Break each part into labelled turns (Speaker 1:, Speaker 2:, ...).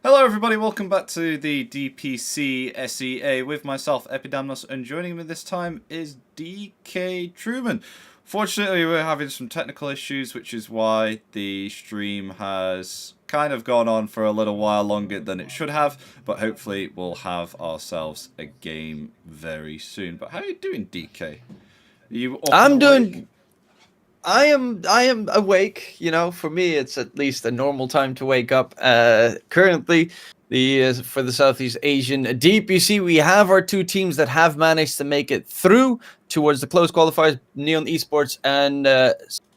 Speaker 1: Hello everybody, welcome back to the DPC SEA with myself, Epidamnos, and joining me this time is DK Truman. Fortunately, we're having some technical issues, which is why the stream has kind of gone on for a little while longer than it should have, but hopefully we'll have ourselves a game very soon. But how are you doing, DK?
Speaker 2: I'm doing. I am awake. You know, for me, it's at least a normal time to wake up. Currently, for the Southeast Asian DPC, we have our two teams that have managed to make it through towards the close qualifiers: Neon Esports and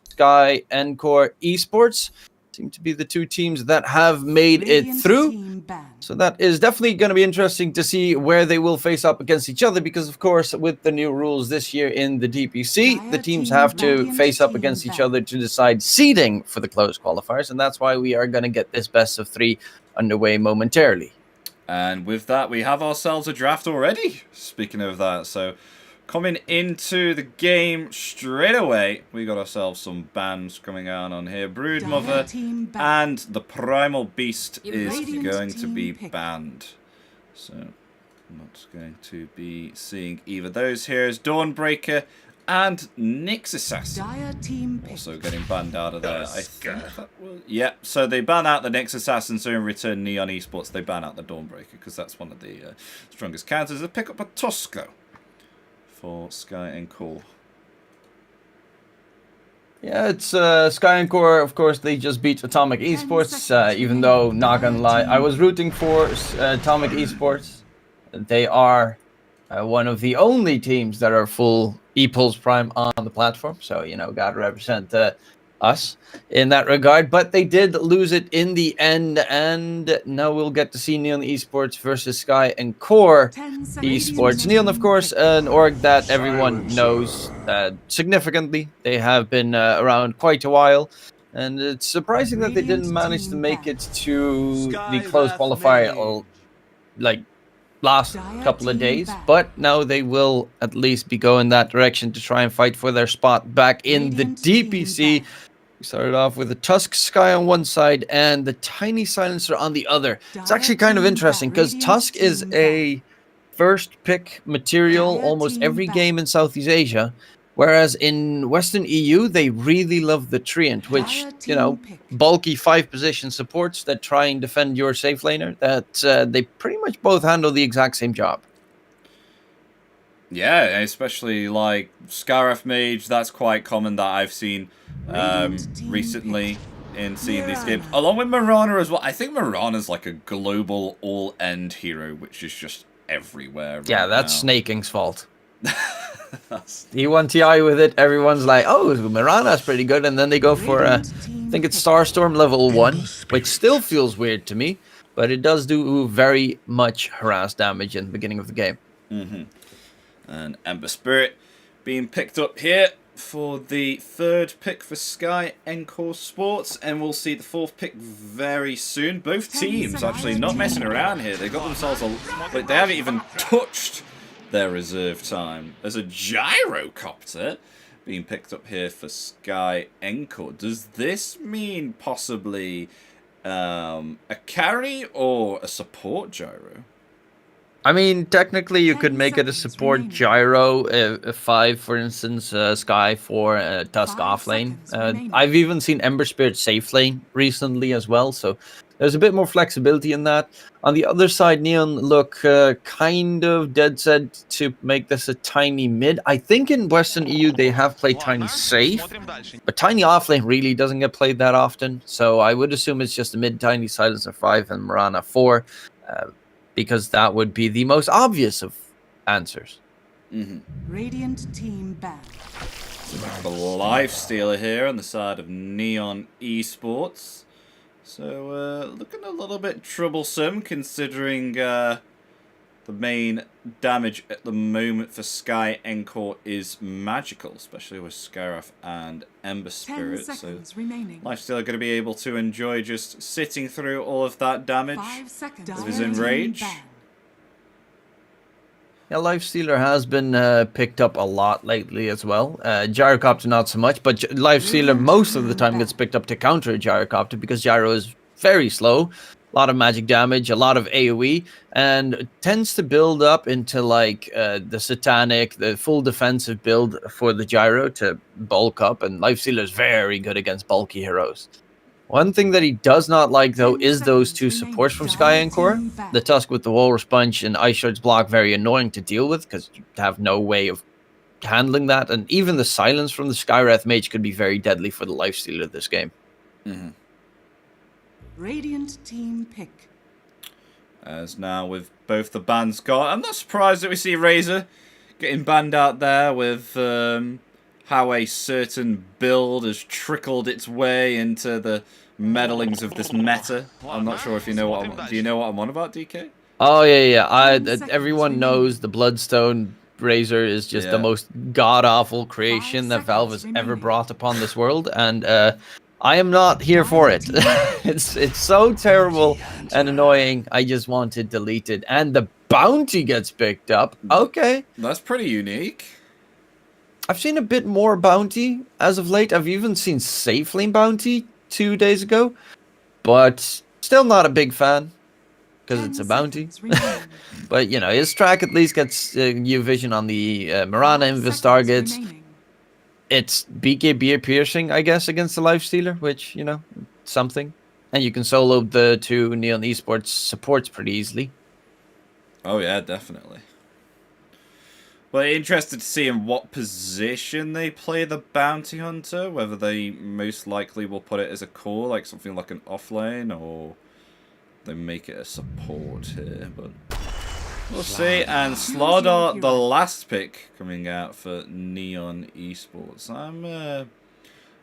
Speaker 2: Sky Encore Esports. Seem to be the two teams that have made it through. So that is definitely going to be interesting to see where they will face up against each other, because of course with the new rules this year in the DPC, the teams have to face up against each other to decide seeding for the close qualifiers, and that's why we are going to get this best of 3 underway momentarily.
Speaker 1: And with that, we have ourselves a draft already, speaking of that. So coming into the game straight away, we got ourselves some bans coming out on here. Broodmother and the Primal Beast is going to be banned. So I'm not going to be seeing either those heroes. Dawnbreaker and Nyx Assassin also getting banned out of there. I think that was... Yeah, so they ban out the Nyx Assassin, so in return Neon Esports, they ban out the Dawnbreaker, because that's one of the strongest counters. They pick up a Tusk, though, for Sky Encore.
Speaker 2: Yeah, it's Sky Encore. Of course, they just beat Atomic Esports. Even though, not gonna lie, I was rooting for Atomic Esports. They are one of the only teams that are full ePulse Prime on the platform. So, you know, gotta represent us in that regard. But they did lose it in the end, and now we'll get to see Neon Esports versus Sky Encore Esports. Neon, of course, an org that everyone knows significantly. They have been around quite a while, and it's surprising that they didn't manage to make it to the close qualifier like last couple of days, but now they will at least be going that direction to try and fight for their spot back in the DPC. We started off with the Tusk Sky on one side and the Tiny Silencer on the other. It's actually kind of interesting because Tusk is a first pick material almost every game in Southeast Asia, whereas in Western EU they really love the Treant, which, you know, bulky 5-position supports that try and defend your safe laner. That they pretty much both handle the exact same job.
Speaker 1: Yeah, especially like Scaraf Mage, that's quite common that I've seen recently in seeing these games. Along with Mirana as well. I think Mirana's like a global all-end hero, which is just everywhere. Right,
Speaker 2: yeah, that's Snaking's fault. He won TI with it. Everyone's like, oh, Mirana's pretty good. And then they go for, I think it's Starstorm level 1, which still feels weird to me. But it does do very much harass damage in the beginning of the game.
Speaker 1: And Ember Spirit being picked up here for the 3rd pick for Sky Encore Sports. And we'll see the 4th pick very soon. Both teams actually not messing around here. They got themselves a... Like, they haven't even touched their reserve time. There's a gyrocopter being picked up here for Sky Encore. Does this mean possibly a carry or a support gyro?
Speaker 2: I mean, technically you could make it a support gyro if 5, for instance, Sky for Tusk offlane. I've even seen Ember Spirit safe lane recently as well, so there's a bit more flexibility in that. On the other side, Neon look kind of dead set to make this a Tiny mid. I think in Western EU they have played Tiny safe, but Tiny offlane really doesn't get played that often. So I would assume it's just a mid Tiny Silencer 5 and Mirana 4, because that would be the most obvious of answers.
Speaker 3: Radiant team back.
Speaker 1: The Lifestealer here on the side of Neon Esports. So, looking a little bit troublesome considering the main damage at the moment for Sky Encore is magical, especially with Scaraf and Ember Spirit. So, Lifestealer going to be able to enjoy just sitting through all of that damage with his Enrage.
Speaker 2: Yeah, Lifestealer has been picked up a lot lately as well. Gyrocopter not so much, but Lifestealer most of the time gets picked up to counter Gyrocopter because Gyro is very slow. a lot of magic damage, a lot of AoE, and it tends to build up into like the Satanic, the full defensive build for the Gyro to bulk up, and Lifestealer is very good against bulky heroes. One thing that he does not like, though, is those two supports from Sky Encore. The Tusk with the Walrus Punch and Ice Shard's block, very annoying to deal with, because you have no way of handling that, and even the silence from the Skywrath Mage could be very deadly for the Lifestealer this game.
Speaker 3: Radiant team pick.
Speaker 1: As now with both the bans gone, I'm not surprised that we see Razor getting banned out there with how a certain build has trickled its way into the meddlings of this meta. I'm not sure if you know what do you know what I'm on about, DK?
Speaker 2: Oh yeah. Everyone knows the Bloodstone Razor is just the most god-awful creation that Valve has ever brought upon this world, and I am not here for it. It's so terrible and annoying. I just want it deleted. And the bounty gets picked up. Okay.
Speaker 1: That's pretty unique.
Speaker 2: I've seen a bit more bounty as of late. I've even seen Safe Lane bounty 2 days ago. But still not a big fan, because it's a bounty. But, you know, his track at least gets new vision on the Mirana Invis targets. It's BKB piercing, I guess, against the Lifestealer, which, you know, something. And you can solo the two Neon Esports supports pretty easily.
Speaker 1: Oh yeah, definitely. Well, interested to see in what position they play the Bounty Hunter, whether they most likely will put it as a core, like something like an offlane, or they make it a support here, but we'll see. And Slardar, the last pick coming out for Neon Esports.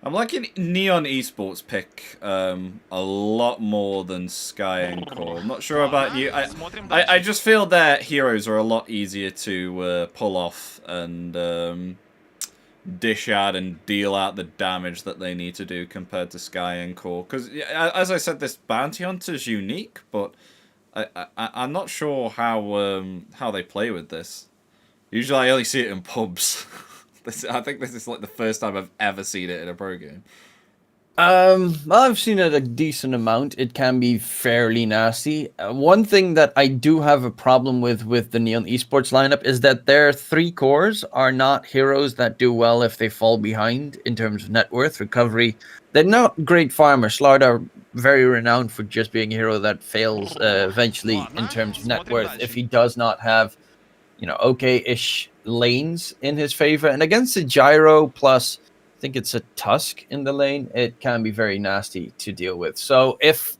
Speaker 1: I'm liking Neon Esports pick a lot more than Sky Encore. I'm not sure about you. I just feel their heroes are a lot easier to pull off and dish out and deal out the damage that they need to do compared to Sky Encore. Because, as I said, this Bounty Hunter is unique, but I'm not sure how they play with this. Usually I only see it in pubs. I think this is like the first time I've ever seen it in a pro game.
Speaker 2: Well, I've seen it a decent amount. It can be fairly nasty. One thing that I do have a problem with the Neon Esports lineup is that their 3 cores are not heroes that do well if they fall behind in terms of net worth, recovery. They're not great farmers. Slardar, very renowned for just being a hero that fails eventually in terms of net worth if he does not have, you know, okay-ish lanes in his favor. And against the Gyro plus, I think it's a Tusk in the lane, it can be very nasty to deal with. So if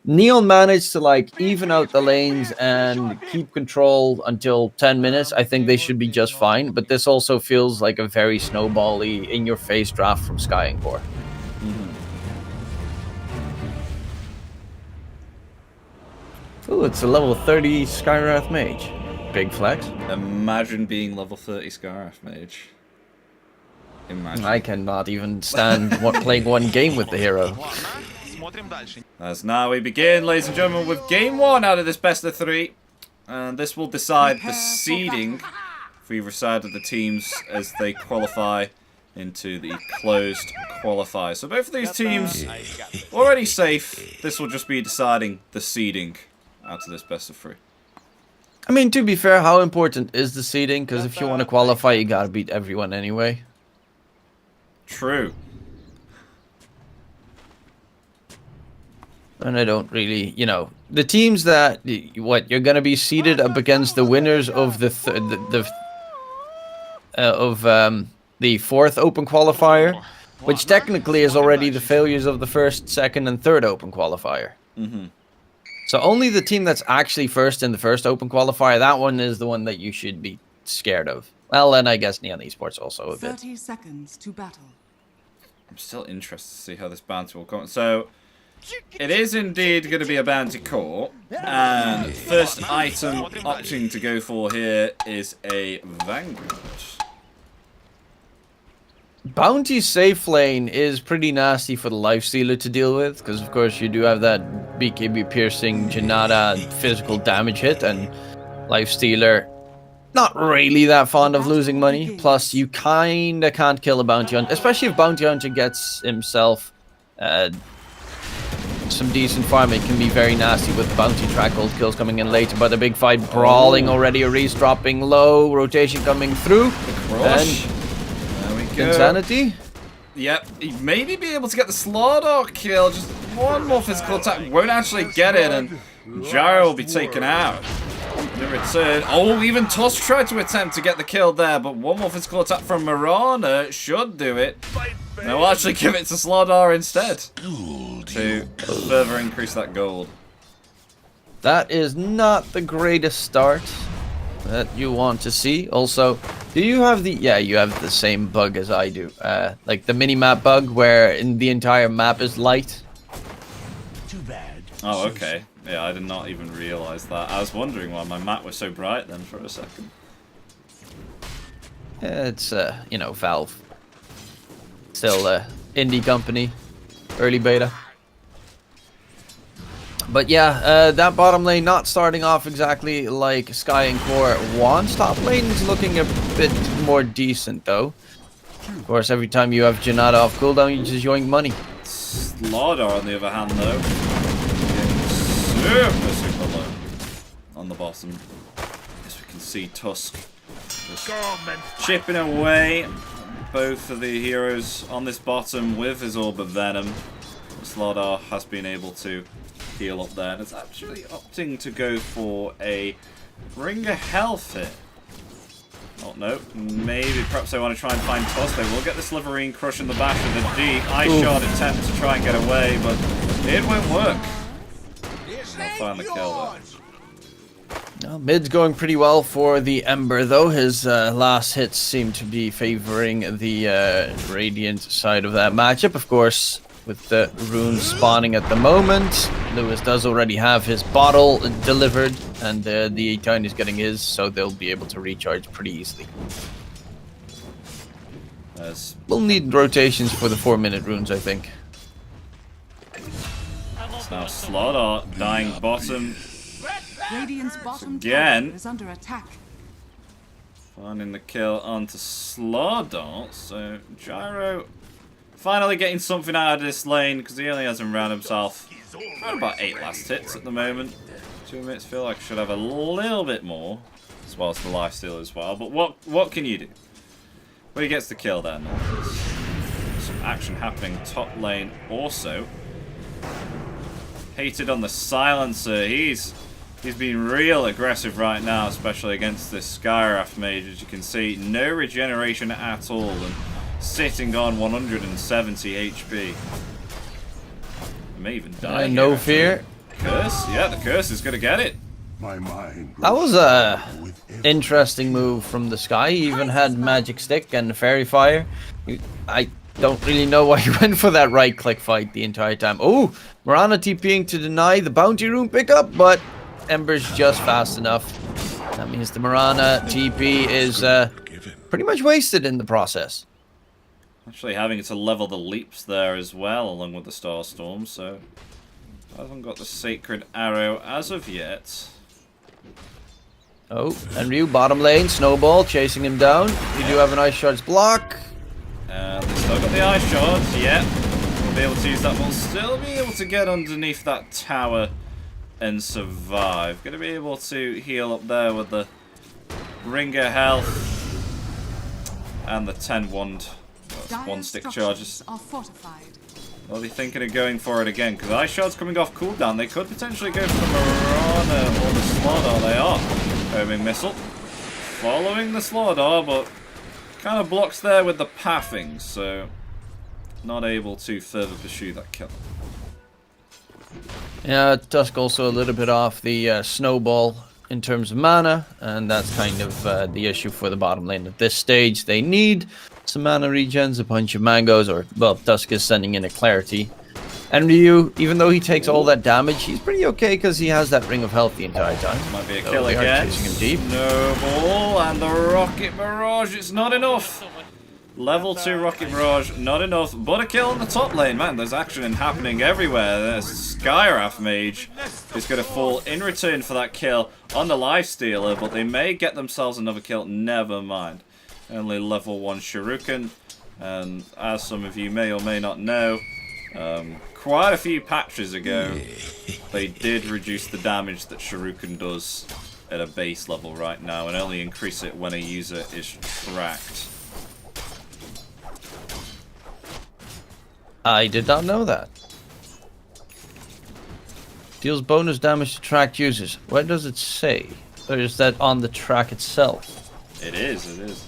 Speaker 2: Neon managed to like even out the lanes and keep control until 10 minutes, I think they should be just fine. But this also feels like a very snowbally, in-your-face draft from Sky Encore. Ooh, it's a level 30 Skywrath Mage. Big flex.
Speaker 1: Imagine being level 30 Scaraf Mage. Imagine.
Speaker 2: I cannot even stand playing one game with the hero.
Speaker 1: As now we begin, ladies and gentlemen, with game 1 out of this best of 3. And this will decide the seeding for either side of the teams as they qualify into the closed qualifier. So both of these teams already safe. This will just be deciding the seeding out of this best of 3.
Speaker 2: I mean, to be fair, how important is the seeding? Because if you want to qualify, you gotta beat everyone anyway.
Speaker 1: True.
Speaker 2: And I don't really, you know, the teams that you're gonna be seeded up against the winners of the fourth open qualifier, which technically is already the failures of the first, second, and third open qualifier. So only the team that's actually first in the first open qualifier, that one is the one that you should be scared of. Well, and I guess Neon Esports also a bit.
Speaker 3: 30 seconds to battle.
Speaker 1: I'm still interested to see how this bounty will come. So, it is indeed going to be a bounty core. And first item opting to go for here is a Vanguard.
Speaker 2: Bounty safe lane is pretty nasty for the Lifestealer to deal with, because of course you do have that BKB piercing Janata physical damage hit, and Lifestealer not really that fond of losing money. Plus you kinda can't kill a Bounty Hunter, especially if Bounty Hunter gets himself some decent farm, it can be very nasty with bounty track gold kills coming in later. But a big fight brawling already. Reese dropping low, rotation coming through.
Speaker 1: Crush. There we go.
Speaker 2: Insanity.
Speaker 1: Yep, he'd maybe be able to get the Slaughter kill. Just one more physical attack. Won't actually get it, and Gyro will be taken out. In return, even Tusk tried to attempt to get the kill there, but one more physical attack from Mirana should do it. No, we'll actually give it to Slaughter instead to further increase that gold.
Speaker 2: That is not the greatest start that you want to see. Also, do you have the... Yeah, you have the same bug as I do. Like the mini-map bug where the entire map is light.
Speaker 4: Too bad.
Speaker 1: Oh, okay. Yeah, I did not even realize that. I was wondering why my map was so bright then for a second.
Speaker 2: Yeah, it's, you know, Valve. Still indie company. Early beta. But yeah, that bottom lane not starting off exactly like Sky and Core wants. Top lane is looking a bit more decent though. Of course, every time you have Janata off cooldown, you just yoink money.
Speaker 1: Slaughter, on the other hand, though, super low on the bottom. As we can see, Tusk just chipping away both of the heroes on this bottom with his Orb of Venom. Slaughter has been able to heal up there, and it's actually opting to go for a Ring of Health hit. Oh no, maybe perhaps they want to try and find Tusk. They will get the Sliverine Crush in the back with a deep Ice Shard attempt to try and get away, but it won't work. They'll find the kill though.
Speaker 2: Now, mid's going pretty well for the Ember though. His last hits seem to be favoring the Radiant side of that matchup. Of course, with the runes spawning at the moment, Lewis does already have his bottle delivered, and the Titan is getting his, so they'll be able to recharge pretty easily. We'll need rotations for the 4-minute runes, I think.
Speaker 1: It's now Slaughter dying bottom.
Speaker 3: Radiant's bottom
Speaker 1: Again.
Speaker 3: tower is under attack.
Speaker 1: Finding the kill onto Slaughter, so Gyro finally getting something out of this lane, because he only hasn't round himself around about 8 last hits at the moment. 2 minutes, feel like I should have a little bit more, as well as the lifesteal as well. But what can you do? Well, he gets the kill then. Some action happening top lane also. Hated on the silencer. He's been real aggressive right now, especially against this Skywrath mage. As you can see, no regeneration at all, and sitting on 170 HP. May even die.
Speaker 2: No
Speaker 1: here,
Speaker 2: fear.
Speaker 1: Curse? Yeah, the curse is gonna get it.
Speaker 4: My mind.
Speaker 2: That was a interesting move from the Sky. He even had Magic Stick and Fairy Fire. I don't really know why he went for that right-click fight the entire time. Oh, Mirana TPing to deny the bounty rune pickup, but Ember's just fast enough. That means the Mirana TP is pretty much wasted in the process.
Speaker 1: Actually having to level the leaps there as well, along with the Starstorm, so hasn't got the Sacred Arrow as of yet.
Speaker 2: Oh, and Ryu, bottom lane, Snowball, chasing him down. You do have an Ice Shard's block.
Speaker 1: And they still got the Ice Shards, yeah. We'll be able to use that, we'll still be able to get underneath that tower and survive. Gonna be able to heal up there with the Ring of Health and the 10 wand. Well, 1 stick charges.
Speaker 3: Are fortified.
Speaker 1: Are they thinking of going for it again? Because Ice Shard's coming off cooldown. They could potentially go for the Mirana or the Slaughter. They are. Homing Missile. Following the Slaughter, but kind of blocks there with the pathing, so not able to further pursue that kill.
Speaker 2: Yeah, Tusk also a little bit off the Snowball in terms of mana, and that's kind of the issue for the bottom lane at this stage. They need some mana regens, a bunch of mangoes, or, well, Tusk is sending in a Clarity. And Ryu, even though he takes all that damage, he's pretty okay because he has that Ring of Health the entire time.
Speaker 1: Might be a
Speaker 2: So
Speaker 1: kill
Speaker 2: they are
Speaker 1: again.
Speaker 2: chasing him deep.
Speaker 1: Snowball and the Rocket Barrage. It's not enough. Level 2 Rocket Barrage, not enough. But a kill on the top lane. Man, there's action happening everywhere. There's Skywrath Mage who's going to fall in return for that kill on the Lifestealer, but they may get themselves another kill. Never mind. Only level 1 Shuriken. And as some of you may or may not know, quite a few patches ago, they did reduce the damage that Shuriken does at a base level right now, and only increase it when a user is tracked.
Speaker 2: I did not know that. Deals bonus damage to tracked users. Where does it say? Or is that on the track itself?
Speaker 1: It is, it is.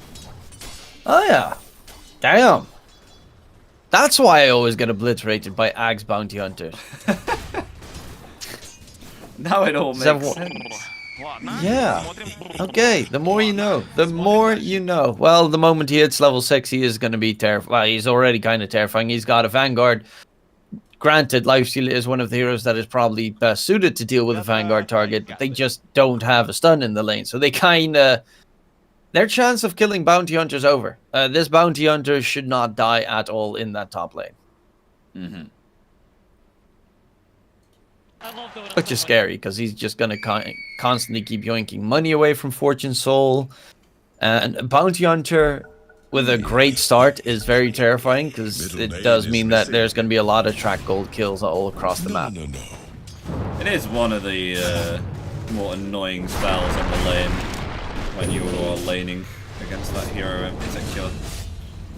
Speaker 2: Oh yeah. Damn. That's why I always get obliterated by Ag's bounty hunters.
Speaker 1: Now it all makes
Speaker 2: Seven-
Speaker 1: sense.
Speaker 2: Yeah. Okay, the more you know. The more you know. Well, the moment he hits level 6, he is going to be terrifying. Well, he's already kind of terrifying. He's got a Vanguard. Granted, Lifesteal is one of the heroes that is probably best suited to deal with a Vanguard target, but they just don't have a stun in the lane. So they kind of... Their chance of killing bounty hunters over. This bounty hunter should not die at all in that top lane.
Speaker 1: Mm-hmm.
Speaker 2: Which is scary, because he's just going to constantly keep yoinking money away from Fortune Soul. And a bounty hunter with a great start is very terrifying, because it does mean that there's going to be a lot of track gold kills all across the map.
Speaker 1: It is one of the more annoying spells on the lane when you are laning against that hero in particular.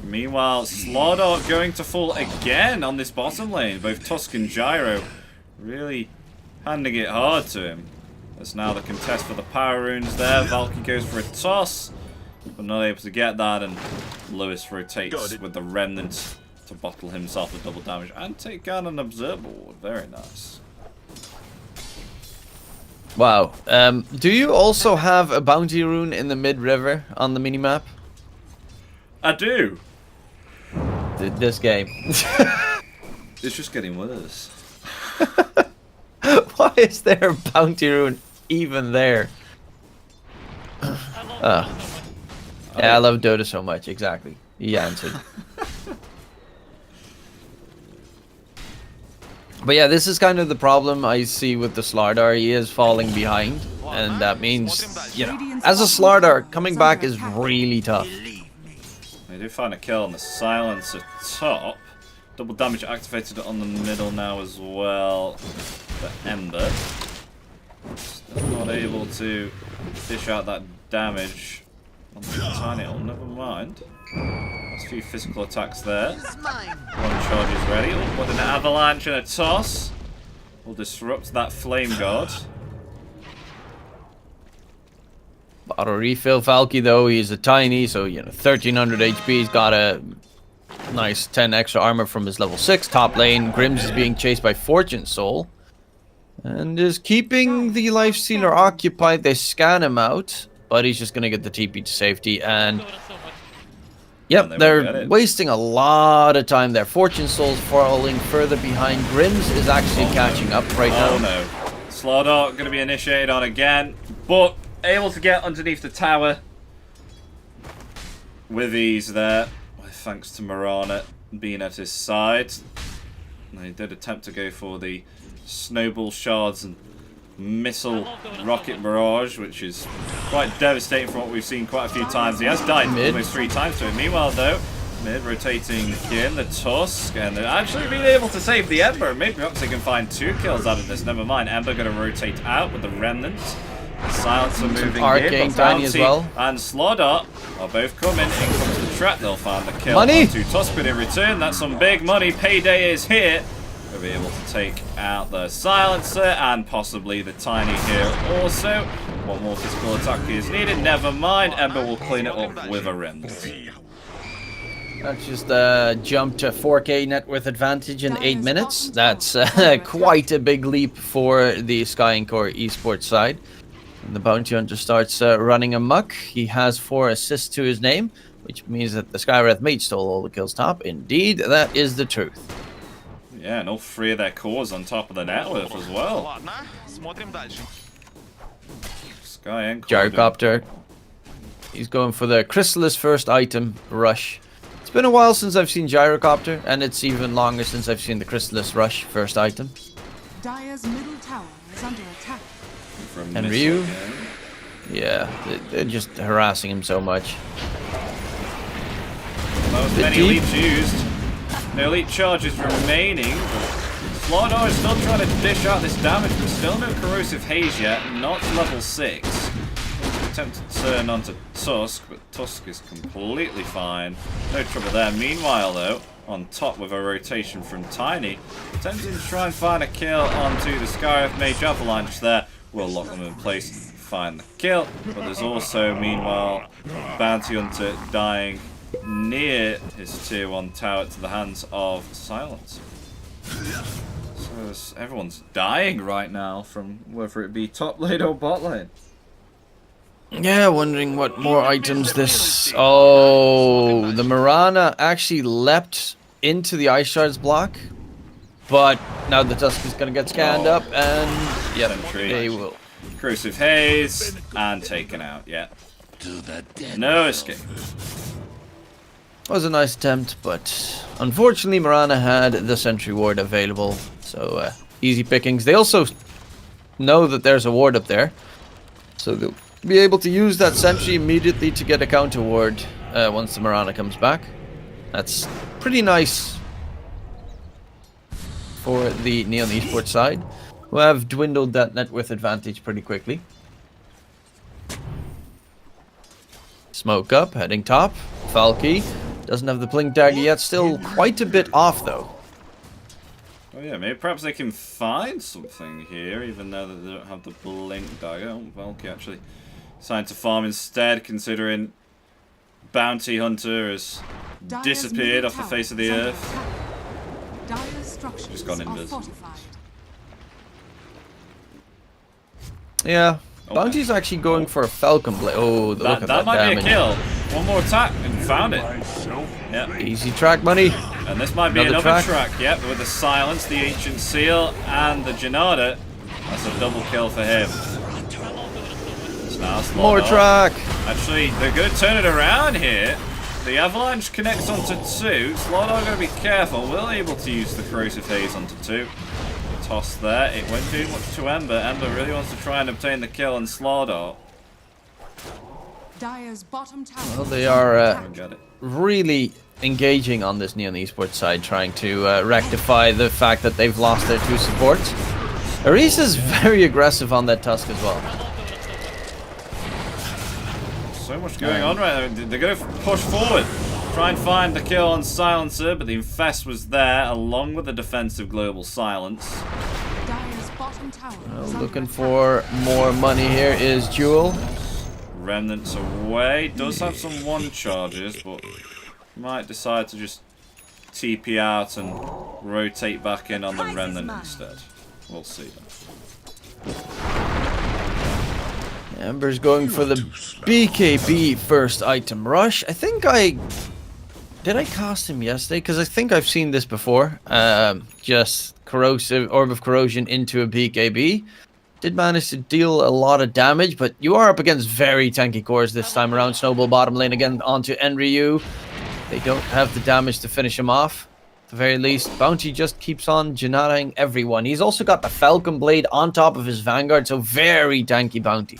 Speaker 1: Meanwhile, Slardart going to fall again on this bottom lane. Both Tusk and Gyro really handing it hard to him. That's now the contest for the power runes there. Valky goes for a toss, but not able to get that, and Lewis rotates with the remnant to bottle himself a double damage and take down an observer ward. Very nice.
Speaker 2: Wow. Do you also have a bounty rune in the mid-river on the minimap?
Speaker 1: I do.
Speaker 2: This game.
Speaker 1: It's just getting worse.
Speaker 2: Why is there a bounty rune even there? Yeah, I love Dota so much. Exactly. He answered. But yeah, this is kind of the problem I see with the Slardar. He is falling behind, and that means, you know, as a Slardar, coming back is really tough.
Speaker 1: They do find a kill on the silencer top. Double damage activated on the middle now as well for Ember. Still not able to dish out that damage on the tiny. Oh, never mind. There's a few physical attacks there. One charge is ready. Oh, with an avalanche and a toss. Will disrupt that flame guard.
Speaker 2: Auto refill Valky though, he's a tiny, so you know, 1300 HP. He's got a nice 10 extra armor from his level 6 top lane. Grims is being chased by Fortune Soul and is keeping the Lifestealer occupied. They scan him out, but he's just gonna get the TP to safety, and yep, they're wasting a lot of time there. Fortune Soul's falling further behind. Grims is actually catching up right now.
Speaker 1: Oh no. Slardart going to be initiated on again, but able to get underneath the tower with ease there, thanks to Mirana being at his side. They did attempt to go for the snowball shards and missile rocket barrage, which is quite devastating from what we've seen quite a few times. He has died almost 3 times to it. Meanwhile though, mid rotating again, the Tusk, and they're actually being able to save the Ember. Maybe perhaps they can find 2 kills out of this. Never mind, Ember going to rotate out with the remnants. Silencer moving in, but
Speaker 2: tiny as well.
Speaker 1: And Slardart are both coming. In comes the trap. They'll find the kill.
Speaker 2: Money!
Speaker 1: Onto Tusk, but in return, that's some big money. Payday is here. They'll be able to take out the Silencer and possibly the Tiny here also. One more physical attack is needed. Never mind. Ember will clean it up with a remnant.
Speaker 2: That's just jump to 4K net worth advantage in 8 minutes. That's quite a big leap for the Sky Core esports side. And the Bounty Hunter starts running amok. He has 4 assists to his name, which means that the Skywrath Mage stole all the kills top. Indeed, that is the truth.
Speaker 1: Yeah, and all 3 of their cores on top of the net worth as well. Sky and
Speaker 2: Gyrocopter. He's going for the Chrysalis first item, Rush. It's been a while since I've seen Gyrocopter, and it's even longer since I've seen the Chrysalis Rush first item.
Speaker 3: Dire's middle tower is under attack.
Speaker 2: And Ryu? Yeah, they're just harassing him so much.
Speaker 1: Most many leaps used. No elite charges remaining. Florida is still trying to dish out this damage, but still no corrosive haze yet. Not to level 6. Attempted to turn onto Tusk, but Tusk is completely fine. No trouble there. Meanwhile, though, on top with a rotation from Tiny, attempting to try and find a kill onto the Scarif Mage Avalanche there. Will lock them in place, find the kill. But there's also, meanwhile, Bounty Hunter dying near his tier 1 tower to the hands of Silence. So everyone's dying right now from whether it be top lane or bot lane.
Speaker 2: Yeah, wondering what more items this... Oh, the Mirana actually leapt into the Ice Shards block. But now the Tusk is going to get scanned up and... Yep, they will.
Speaker 1: Corrosive Haze and taken out, yeah. No escape.
Speaker 2: Was a nice attempt, but unfortunately Mirana had the Sentry Ward available. So easy pickings. They also know that there's a ward up there. So they'll be able to use that Sentry immediately to get a counter ward once the Mirana comes back. That's pretty nice for the Neon Esports side, who have dwindled that net worth advantage pretty quickly. Smoke up, heading top. Falky doesn't have the blink dagger yet, still quite a bit off though.
Speaker 1: Oh yeah, maybe perhaps they can find something here, even though they don't have the blink dagger. Oh, Valky actually decided to farm instead, considering Bounty Hunter has disappeared off the face of the earth. Just gone invisible.
Speaker 2: Yeah, Bounty's actually going for a Falcon Blade. Oh, the look at that
Speaker 1: might
Speaker 2: damage.
Speaker 1: be a kill. One more attack and found it. Yep.
Speaker 2: Easy track money.
Speaker 1: And this might be another track. Yep, with the Silence, the Ancient Seal, and the Janada. That's a double kill for him.
Speaker 2: More track.
Speaker 1: Actually, they're going to turn it around here. The Avalanche connects onto 2. Slaughter going to be careful. Will able to use the Corrosive Haze onto 2. Toss there. It won't do much to Ember. Ember really wants to try and obtain the kill on Slaughter.
Speaker 3: Well,
Speaker 2: they are really engaging on this Neon Esports side, trying to rectify the fact that they've lost their 2 supports. Aris is very aggressive on that Tusk as well.
Speaker 1: So much going on right there. They're going to push forward. Try and find the kill on Silencer, but the Infest was there along with the defensive Global Silence.
Speaker 2: Looking for more money here is Jewel.
Speaker 1: Remnants away. Does have some 1 charges, but might decide to just TP out and rotate back in on the Remnant instead. We'll see then.
Speaker 2: Ember's going for the BKB first item rush. I think did I cast him yesterday? Because I think I've seen this before. Just corrosive orb of corrosion into a BKB. Did manage to deal a lot of damage, but you are up against very tanky cores this time around. Snowball bottom lane again onto Enryu. They don't have the damage to finish him off. At the very least, Bounty just keeps on Janataing everyone. He's also got the Falcon Blade on top of his Vanguard, so very tanky Bounty.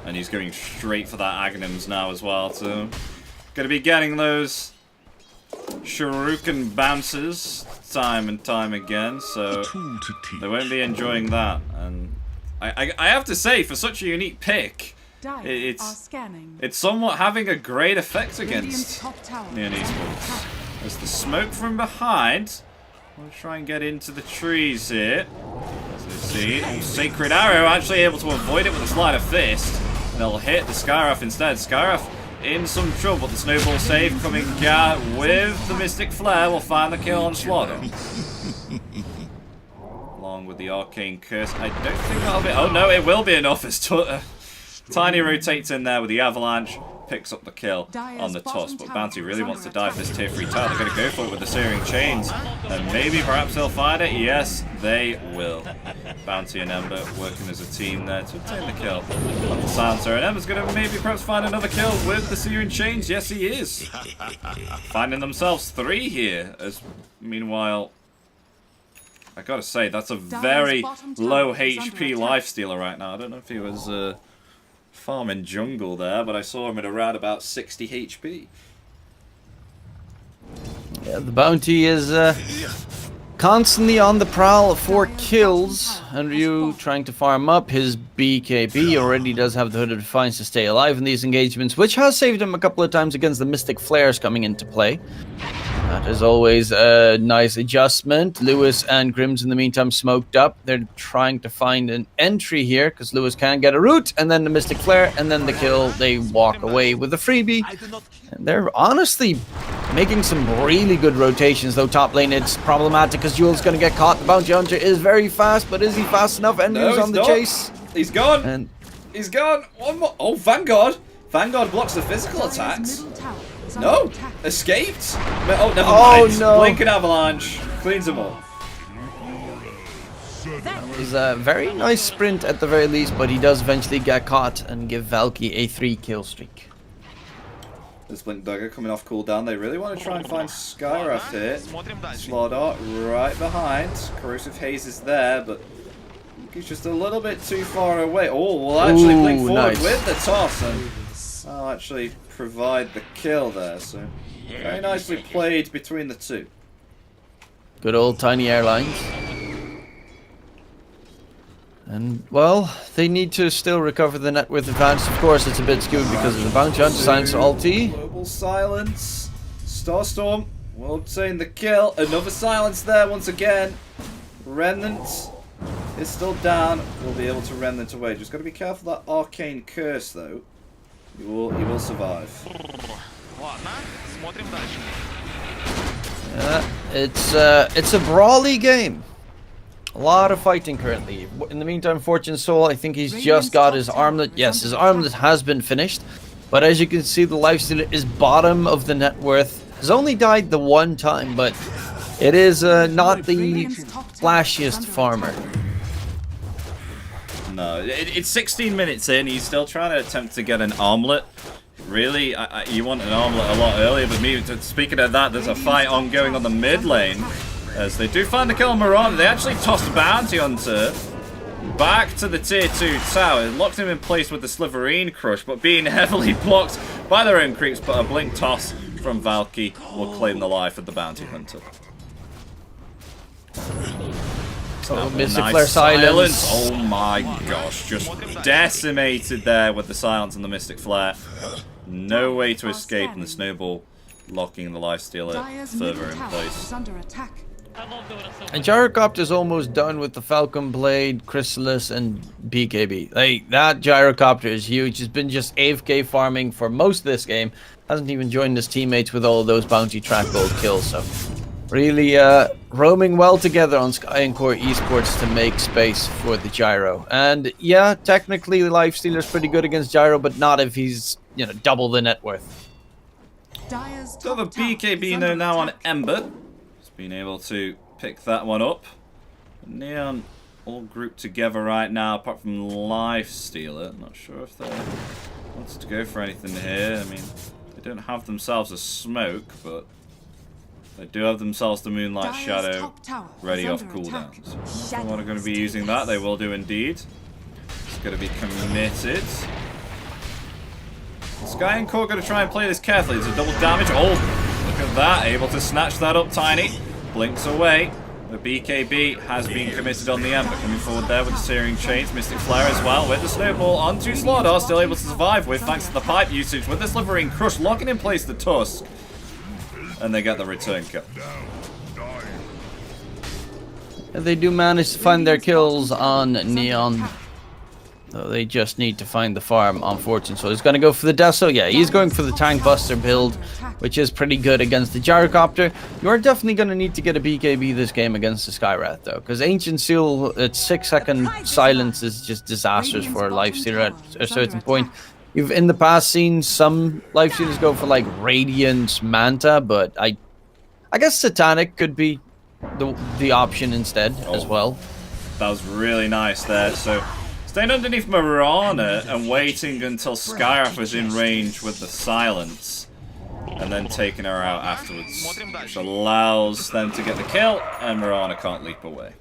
Speaker 1: And he's going straight for that Aghanims now as well, so going to be getting those Shuriken bounces time and time again, so they won't be enjoying that. And I have to say, for such a unique pick, it's somewhat having a great effect against Neon Esports. As the smoke from behind, we'll try and get into the trees here. As they've seen, Sacred Arrow actually able to avoid it with a Sleight of Fist. And they'll hit the Skyrath instead. Skyrath in some trouble. The snowball save coming out with the Mystic Flare will find the kill on Slaughter. Along with the Arcane Curse. I don't think that'll be... Oh no, it will be enough as Tiny rotates in there with the Avalanche. Picks up the kill on the toss, but Bounty really wants to dive this tier 3 tower. They're going to go for it with the Searing Chains, and maybe perhaps they'll find it. Yes, they will. Bounty and Ember working as a team there to obtain the kill on the Silencer, and Ember's going to maybe perhaps find another kill with the Searing Chains. Yes, he is. Finding themselves 3 here, as meanwhile, I gotta say, that's a very low HP lifestealer right now. I don't know if he was farming jungle there, but I saw him at around about 60 HP.
Speaker 2: Yeah, the bounty is constantly on the prowl for kills, and Ryu trying to farm up. His BKB already does have the Hood of Defiance to stay alive in these engagements, which has saved him a couple of times against the Mystic Flares coming into play. That is always a nice adjustment. Lewis and Grimm's in the meantime smoked up. They're trying to find an entry here because Lewis can't get a root, and then the Mystic Flare, and then the kill. They walk away with a freebie. And they're honestly making some really good rotations, though top lane it's problematic because Jules going to get caught. The Bounty Hunter is very fast, but is he fast enough? Andrew's on the chase.
Speaker 1: He's gone.
Speaker 2: And
Speaker 1: he's gone. One more. Oh, Vanguard. Vanguard blocks the physical attacks. No, escaped. Oh, never mind.
Speaker 2: No.
Speaker 1: Blinking Avalanche cleans them all.
Speaker 2: That was a very nice sprint at the very least, but he does eventually get caught and give Valky a 3-kill streak.
Speaker 1: This Blink Dagger coming off cooldown. They really want to try and find Skywrath here. Slaughter right behind. Corrosive Haze is there, but he's just a little bit too far away. Oh, we'll actually blink forward with the toss, and I'll actually provide the kill there. So very nicely played between the two.
Speaker 2: Good old Tiny Airlines. And, well, they need to still recover the net worth advantage. Of course, it's a bit skewed because of the Bounty Hunter. Silence ulti.
Speaker 1: Global silence. Starstorm will obtain the kill. Another silence there once again. Remnant is still down. We'll be able to Remnant away. Just got to be careful of that Arcane Curse, though. He will survive.
Speaker 2: Yeah, it's a brawly game. A lot of fighting currently. In the meantime, Fortune Soul, I think he's just got his armlet. Yes, his armlet has been finished. But as you can see, the lifestealer is bottom of the net worth. Has only died the one time, but it is not the flashiest farmer.
Speaker 1: No, it's 16 minutes in. He's still trying to attempt to get an armlet. Really, you want an armlet a lot earlier. But speaking of that, there's a fight ongoing on the mid lane. As they do find the kill on Miranda, they actually tossed Bounty Hunter back to the tier 2 tower. Locked him in place with the Sliverine Crush, but being heavily blocked by their own creeps. But a blink toss from Valky will claim the life of the Bounty Hunter.
Speaker 2: Oh, Mystic Flare silence.
Speaker 1: Oh my gosh, just decimated there with the silence and the Mystic Flare. No way to escape, and the snowball locking the lifestealer further in place.
Speaker 2: And Gyrocopter is almost done with the Falcon Blade, Chrysalis, and BKB. Like, that Gyrocopter is huge. He's been just AFK farming for most of this game. Hasn't even joined his teammates with all of those bounty track gold kills. So, really roaming well together on Sky and Core Esports to make space for the Gyro. And yeah, technically the Lifestealer's pretty good against Gyro, but not if he's, you know, double the net worth.
Speaker 1: Got the BKB now on Ember. Been able to pick that one up. Neon all grouped together right now, apart from Lifestealer. Not sure if they wants to go for anything here. I mean, they don't have themselves a smoke, but they do have themselves the Moonlight Shadow ready off cooldown. So if they're going to be using that, they will do indeed. It's going to be committed. Sky and Core going to try and play this carefully. There's a double damage. Oh! Look at that, able to snatch that up, Tiny. Blinks away. The BKB has been committed on the Ember. Coming forward there with the Searing Chains. Mystic Flare as well with the Snowball onto Slaughter. Still able to survive with, thanks to the pipe usage, with the Slivering Crush locking in place the Tusk. And they get the return kill.
Speaker 2: And they do manage to find their kills on Neon. So they just need to find the farm on Fortune. So he's going to go for the Deso. Yeah, he's going for the Tank Buster build, which is pretty good against the Gyrocopter. You are definitely going to need to get a BKB this game against the Skywrath, though. Because Ancient Seal at 6-second silence is just disastrous for a Lifestealer at a certain point. You've in the past seen some Lifestealers go for like Radiant Manta, but I guess Satanic could be the option instead as well.
Speaker 1: That was really nice there. So staying underneath Mirana and waiting until Skywrath was in range with the silence, and then taking her out afterwards, which allows them to get the kill, and Mirana can't leap away.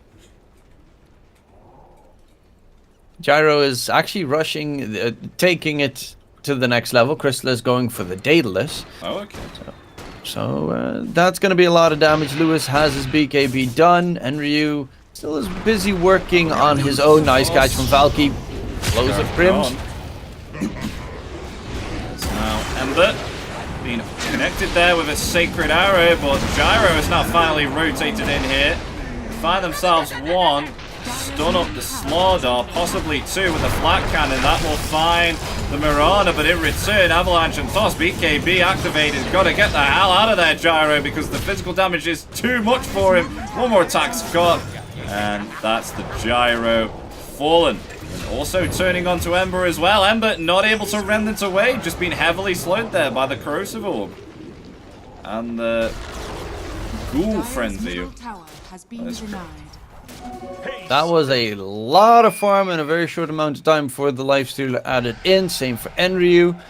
Speaker 2: Gyro is actually rushing, taking it to the next level. Crystal is going for the Daedalus.
Speaker 1: Oh, okay.
Speaker 2: So So that's going to be a lot of damage. Lewis has his BKB done, and Ryu still is busy working on his own. Nice catch from Valky. Blows up Grims.
Speaker 1: It's now Ember being connected there with a Sacred Arrow, but Gyro is now finally rotated in here. Find themselves one. Stun up the Slaughdar, possibly two with a flat cannon. That will find the Mirana, but in return, Avalanche and Toss, BKB activated. Got to get the hell out of there, Gyro, because the physical damage is too much for him. One more attack's got, and that's the Gyro fallen. And also turning onto Ember as well. Ember not able to remnant away, just being heavily slowed there by the Corrosive Orb. And the Ghoul Frenzy.
Speaker 2: That was a lot of farm in a very short amount of time before the lifestealer added in. Same for Enryu.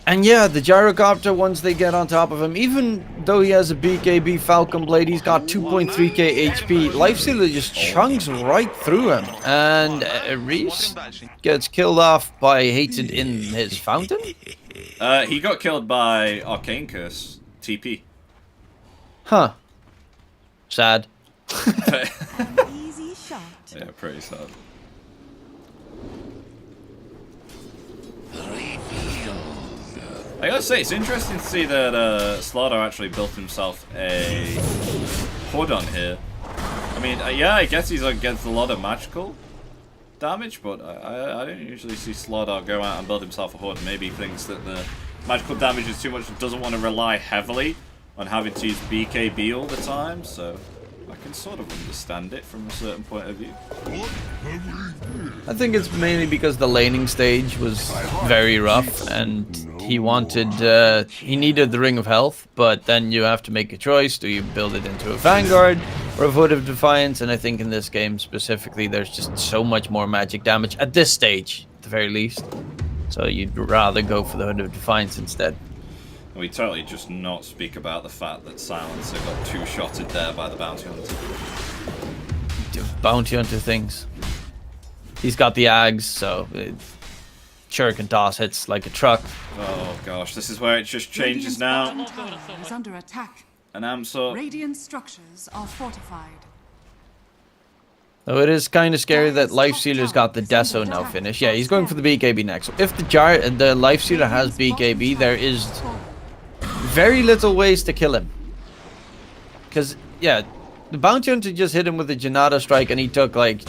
Speaker 2: And yeah, the Gyrocopter, once they get on top of him, even though he has a BKB Falcon Blade, he's got 2.3k HP. Lifestealer just chunks right through him. And Reese gets killed off by Hated in his fountain.
Speaker 1: He got killed by Arcane Curse, TP.
Speaker 2: Huh. Sad.
Speaker 3: Easy shot.
Speaker 1: Yeah, pretty sad. I gotta say, it's interesting to see that Slaughter actually built himself a hood on here. I mean, yeah, I guess he's against a lot of magical damage, but I don't usually see Slaughter go out and build himself a hood. Maybe he thinks that the magical damage is too much and doesn't want to rely heavily on having to use BKB all the time, so I can sort of understand it from a certain point of view.
Speaker 2: I think it's mainly because the laning stage was very rough and he wanted, he needed the Ring of Health, but then you have to make a choice. Do you build it into a Vanguard or a Void of Defiance? And I think in this game specifically, there's just so much more magic damage at this stage, at the very least. So you'd rather go for the Hood of Defiance instead.
Speaker 1: We totally just not speak about the fact that Silencer got two-shotted there by the Bounty Hunter.
Speaker 2: Bounty Hunter things. He's got the Ags, so Shuriken Toss hits like a truck.
Speaker 1: Oh gosh, this is where it just changes now.
Speaker 3: Radiant's bottom tower is under attack.
Speaker 1: And Amsor.
Speaker 3: Radiant structures are fortified.
Speaker 2: So it is kind of scary that Lifestealer's got the Deso now finished. Yeah, he's going for the BKB next. So if the Lifestealer has BKB, there is very little ways to kill him. Because, yeah, the Bounty Hunter just hit him with a Janata Strike and he took like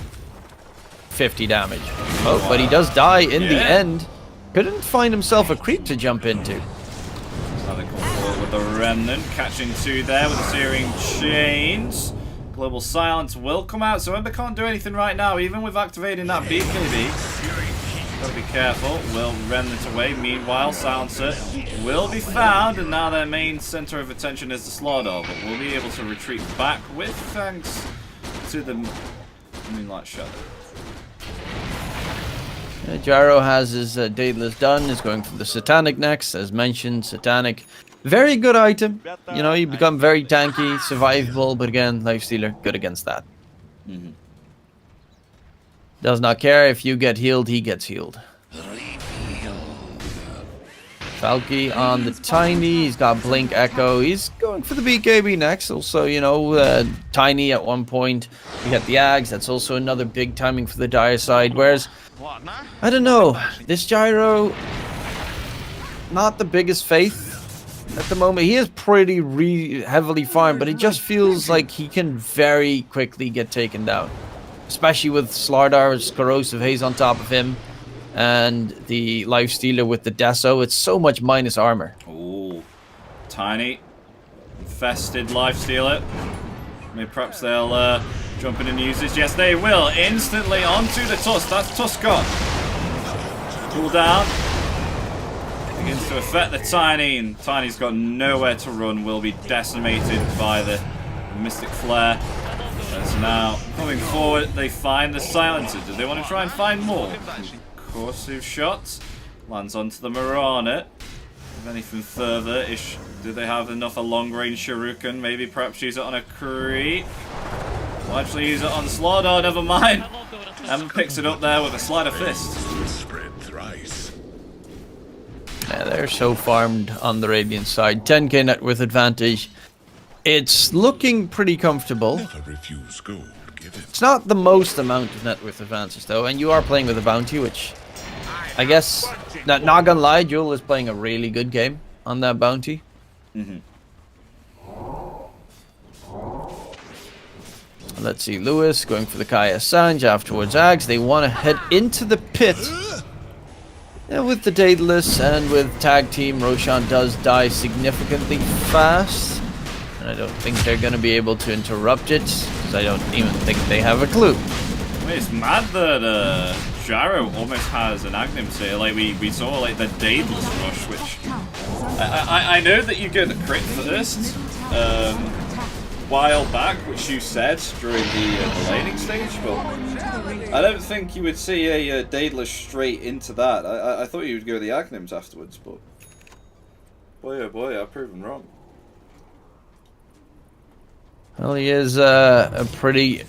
Speaker 2: 50 damage. Oh, but he does die in the end. Couldn't find himself a creep to jump into.
Speaker 1: Now they come forward with the Remnant, catching two there with the Searing Chains. Global Silence will come out, so Ember can't do anything right now, even with activating that BKB. Gotta be careful, will Remnant away. Meanwhile, Silencer will be found, and now their main center of attention is the Slaughter, but we'll be able to retreat back with thanks to the Moonlight Shadow.
Speaker 2: Gyro has his Daedalus done, is going for the Satanic next. As mentioned, Satanic, very good item. You know, you become very tanky, survivable, but again, Lifestealer, good against that. Does not care if you get healed, he gets healed. Valky on the Tiny, he's got Blink Echo, he's going for the BKB next. Also, you know, Tiny at one point, you get the Ags, that's also another big timing for the Dire side. Whereas, I don't know, this Gyro, not the biggest faith at the moment. He is pretty heavily farmed, but it just feels like he can very quickly get taken down. Especially with Slardar's Corrosive Haze on top of him. And the Lifestealer with the Deso, it's so much minus armor.
Speaker 1: Ooh, Tiny, infested Lifestealer. Maybe perhaps they'll jump in and use this. Yes, they will. Instantly onto the Tusk. That's Tusk gone. Cool down. Begins to affect the Tiny, and Tiny's got nowhere to run. Will be decimated by the Mystic Flare. So now, coming forward, they find the Silencer. Do they want to try and find more? Corrosive shots. Lands onto the Mirana. If anything further, do they have enough a long-range Shuriken? Maybe perhaps use it on a creep. We'll actually use it on Slaughter, never mind. Emma picks it up there with a sleight of fist.
Speaker 2: Yeah, they're so farmed on the Radiant side. 10k net worth advantage. It's looking pretty comfortable.
Speaker 4: Never refuse gold. Give it.
Speaker 2: It's not the most amount of net worth advantage though, and you are playing with a bounty, which I guess, not gonna lie, Jewel is playing a really good game on that bounty. Let's see, Lewis going for the Kai Assange, afterwards Ags. They want to head into the pit. Yeah, with the Daedalus and with tag team, Roshan does die significantly fast. And I don't think they're going to be able to interrupt it, because I don't even think they have a clue.
Speaker 1: Wait, it's mad that Gyro almost has an Agnims here. Like, we saw, like, the Daedalus rush, which... I know that you get the crit first, while back, which you said during the laning stage, but I don't think you would see a Daedalus straight into that. I thought you would go the Agnims afterwards, but boy oh boy, I've proven wrong.
Speaker 2: Well, he is a pretty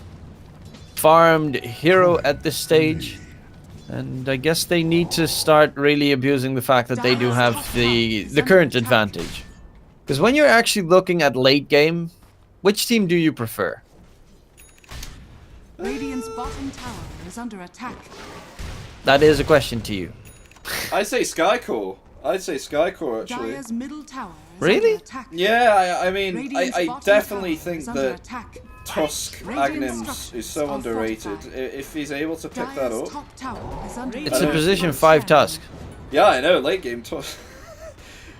Speaker 2: farmed hero at this stage, and I guess they need to start really abusing the fact that they do have the current advantage. Because when you're actually looking at late game, which team do you prefer?
Speaker 3: Radiant's bottom tower is under attack.
Speaker 2: That is a question to you.
Speaker 1: I'd say Skycore. I'd say Skycore, actually.
Speaker 3: Dire's middle tower is
Speaker 2: Really?
Speaker 3: under attack.
Speaker 1: Yeah, I mean,
Speaker 3: Radiant's
Speaker 1: I
Speaker 3: bottom
Speaker 1: definitely
Speaker 3: tower
Speaker 1: think
Speaker 3: is under
Speaker 1: that
Speaker 3: attack.
Speaker 1: Tusk
Speaker 3: Radiant
Speaker 1: Agnims
Speaker 3: structures
Speaker 1: is so
Speaker 3: are
Speaker 1: underrated.
Speaker 3: fortified.
Speaker 1: If he's able to pick that
Speaker 3: Dire's
Speaker 1: up...
Speaker 3: top tower is under
Speaker 2: It's
Speaker 1: I
Speaker 2: a
Speaker 1: know.
Speaker 2: position 5 Tusk.
Speaker 1: Yeah, I know, late game Tusk.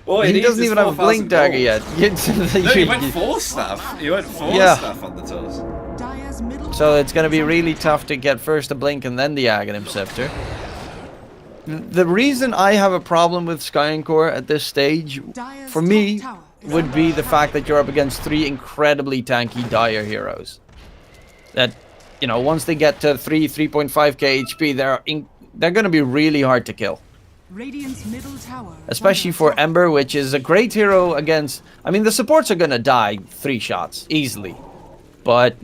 Speaker 1: All
Speaker 2: He
Speaker 1: needs
Speaker 2: doesn't
Speaker 1: is
Speaker 2: even have a
Speaker 1: 4,000
Speaker 2: blink dagger
Speaker 1: gold.
Speaker 2: yet.
Speaker 1: No, he went 4 staff. He went 4
Speaker 2: Yeah.
Speaker 1: staff on the Tusk.
Speaker 3: Dire's middle
Speaker 2: So
Speaker 3: tower
Speaker 2: it's going to be
Speaker 3: is under
Speaker 2: really
Speaker 3: attack.
Speaker 2: tough to get first the blink and then the Aghanim Scepter. The reason I have a problem with Sky Encore at this stage,
Speaker 3: Dire's
Speaker 2: for me,
Speaker 3: top tower is
Speaker 2: would
Speaker 3: under
Speaker 2: be the
Speaker 3: attack.
Speaker 2: fact that you're up against 3 incredibly tanky Dire heroes. That, you know, once they get to 3.5k HP, they're going to be really hard to kill.
Speaker 3: Radiant's middle tower is
Speaker 2: Especially
Speaker 3: under
Speaker 2: for
Speaker 3: attack.
Speaker 2: Ember, which is a great hero against... I mean, the supports are going to die 3 shots, easily. But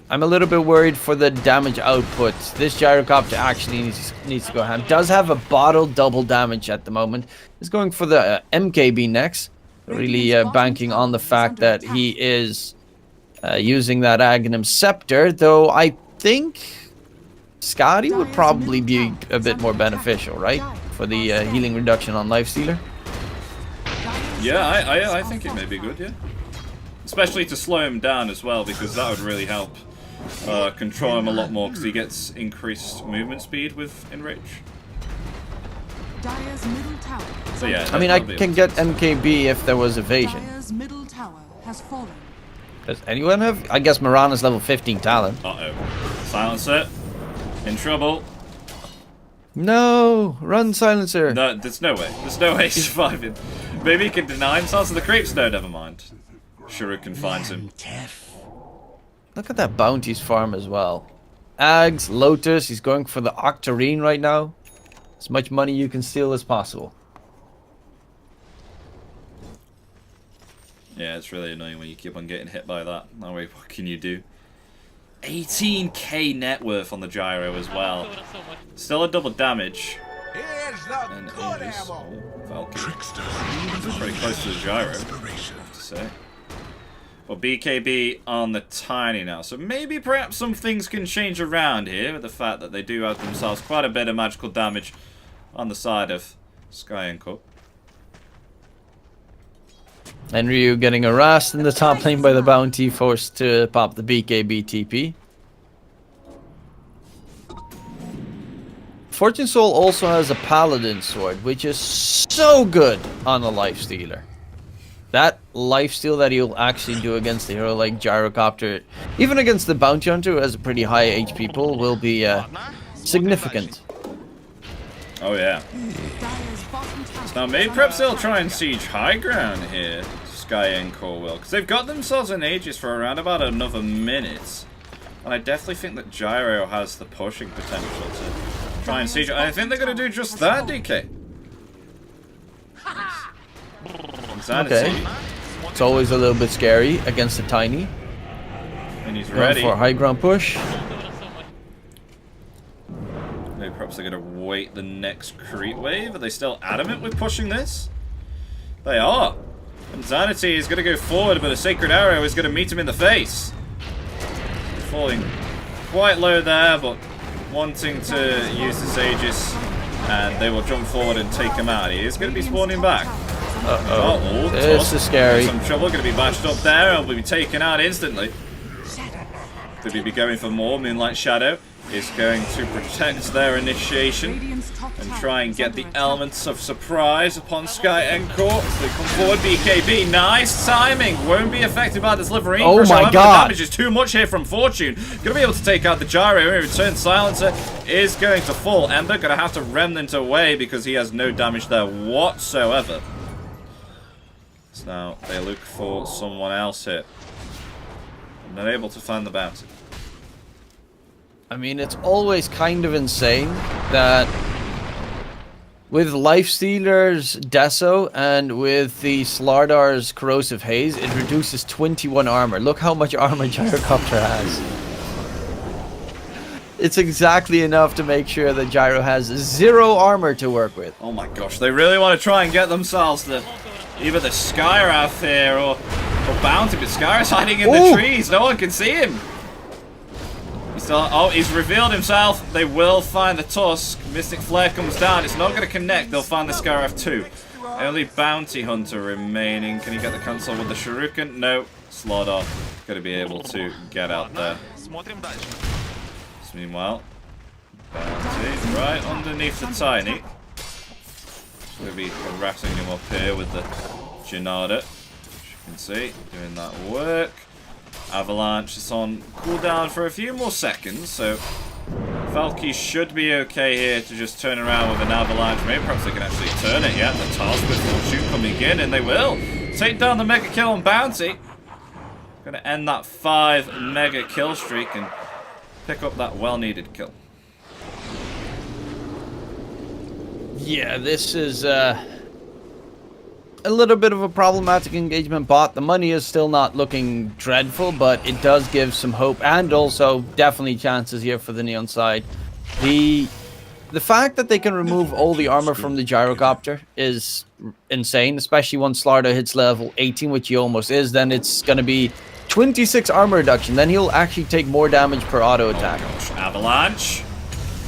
Speaker 2: I'm a little bit worried for the damage output. This Gyrocopter actually needs to go ham. Does have a bottle double damage at the moment. Is going for the MKB next. Really banking on the fact that he is using that Aghanim Scepter. Though I think Scotty would probably be a bit more beneficial, right? For the healing reduction on Lifestealer.
Speaker 1: Yeah, I think it may be good, yeah. Especially to slow him down as well, because that would really help control him a lot more, because he gets increased movement speed with Enrich.
Speaker 3: Dire's middle tower is
Speaker 1: So yeah,
Speaker 3: under
Speaker 2: I mean, I
Speaker 1: that'll be
Speaker 2: can get MKB if there was evasion.
Speaker 3: Dire's middle tower has fallen.
Speaker 2: Does anyone have? I guess Mirana's level 15 talent.
Speaker 1: Uh-oh. Silencer. In trouble.
Speaker 2: No! Run, Silencer!
Speaker 1: No, there's no way. There's no way he's surviving. Maybe he can deny himself to the creeps? No, never mind. Shuriken finds him.
Speaker 2: Look at that bounties farm as well. Ags, Lotus, he's going for the Octarine right now. As much money you can steal as possible.
Speaker 1: Yeah, it's really annoying when you keep on getting hit by that. No way, what can you do? 18k net worth on the gyro as well. Still a double damage. And Aegis, Valkyrie. Pretty close to the gyro, I have to say. Well, BKB on the Tiny now. So maybe perhaps some things can change around here with the fact that they do have themselves quite a bit of magical damage on the side of Sky and Cup.
Speaker 2: And Ryu getting harassed in the top lane by the bounty, forced to pop the BKB TP. Fortune Soul also has a Paladin Sword, which is so good on a Lifestealer. That lifesteal that he'll actually do against a hero like Gyrocopter, even against the Bounty Hunter who has a pretty high HP pool, will be significant.
Speaker 1: Oh yeah.
Speaker 3: Dire's bottom tower
Speaker 1: Now maybe perhaps they'll try and siege high ground here, Sky and Core will, because they've got themselves in Aegis for around about another minute. And I definitely think that Gyro has the pushing potential to try and siege. I think they're going to do just that, DK. Insanity.
Speaker 2: Okay. It's always a little bit scary against the Tiny.
Speaker 1: And he's
Speaker 2: Going
Speaker 1: ready.
Speaker 2: for a high ground push.
Speaker 1: Maybe Perhaps they're going to wait the next creep wave. Are they still adamant with pushing this? They are. Insanity is going to go forward, but a Sacred Arrow is going to meet him in the face. Falling quite low there, but wanting to use the Aegis, and they will jump forward and take him out. He is going to be spawning back.
Speaker 2: Uh-oh. This is scary.
Speaker 1: Some trouble, going to be bashed up there, and will be taken out instantly. Could he be going for more? Moonlight Shadow is going to protect their initiation and try and get the elements of surprise upon Sky Encore. They come forward, BKB, nice timing, won't be affected by this Liverine.
Speaker 2: Oh my
Speaker 1: god!
Speaker 2: god!
Speaker 1: The damage is too much here from Fortune. Gonna be able to take out the Gyro. In return, Silencer is going to fall. Ember gonna have to Remnant away because he has no damage there whatsoever. So now they look for someone else here. I'm not able to find the bounty.
Speaker 2: I mean, it's always kind of insane that with Lifestealer's Deso and with the Slardar's Corrosive Haze, it reduces 21 armor. Look how much armor Gyrocopter has. It's exactly enough to make sure that Gyro has 0 armor to work with.
Speaker 1: Oh my gosh, they really want to try and get themselves either the Skywrath here or Bounty, but Skywrath's hiding in the trees. No one can see him. He's revealed himself. They will find the Tusk. Mystic Flare comes down. It's not going to connect. They'll find the Skywrath too. Only Bounty Hunter remaining. Can he get the cancel with the Shuriken? No. Slardar going to be able to get out there. So meanwhile, Bounty right underneath the Tiny. Going to be harassing him up here with the Janada. As you can see, doing that work. Avalanche is on cooldown for a few more seconds, so Valky should be okay here to just turn around with an Avalanche. Maybe perhaps they can actually turn it, yeah. The task with Fortune coming in, and they will. Take down the Mega Kill on Bounty. Gonna end that 5 Mega Kill streak and pick up that well-needed kill.
Speaker 2: Yeah, this is a little bit of a problematic engagement bot. The money is still not looking dreadful, but it does give some hope and also definitely chances here for the Neon side. The fact that they can remove all the armor from the Gyrocopter is insane, especially once Slardar hits level 18, which he almost is. Then it's going to be 26 armor reduction. Then he'll actually take more damage per auto attack.
Speaker 1: Oh gosh, Avalanche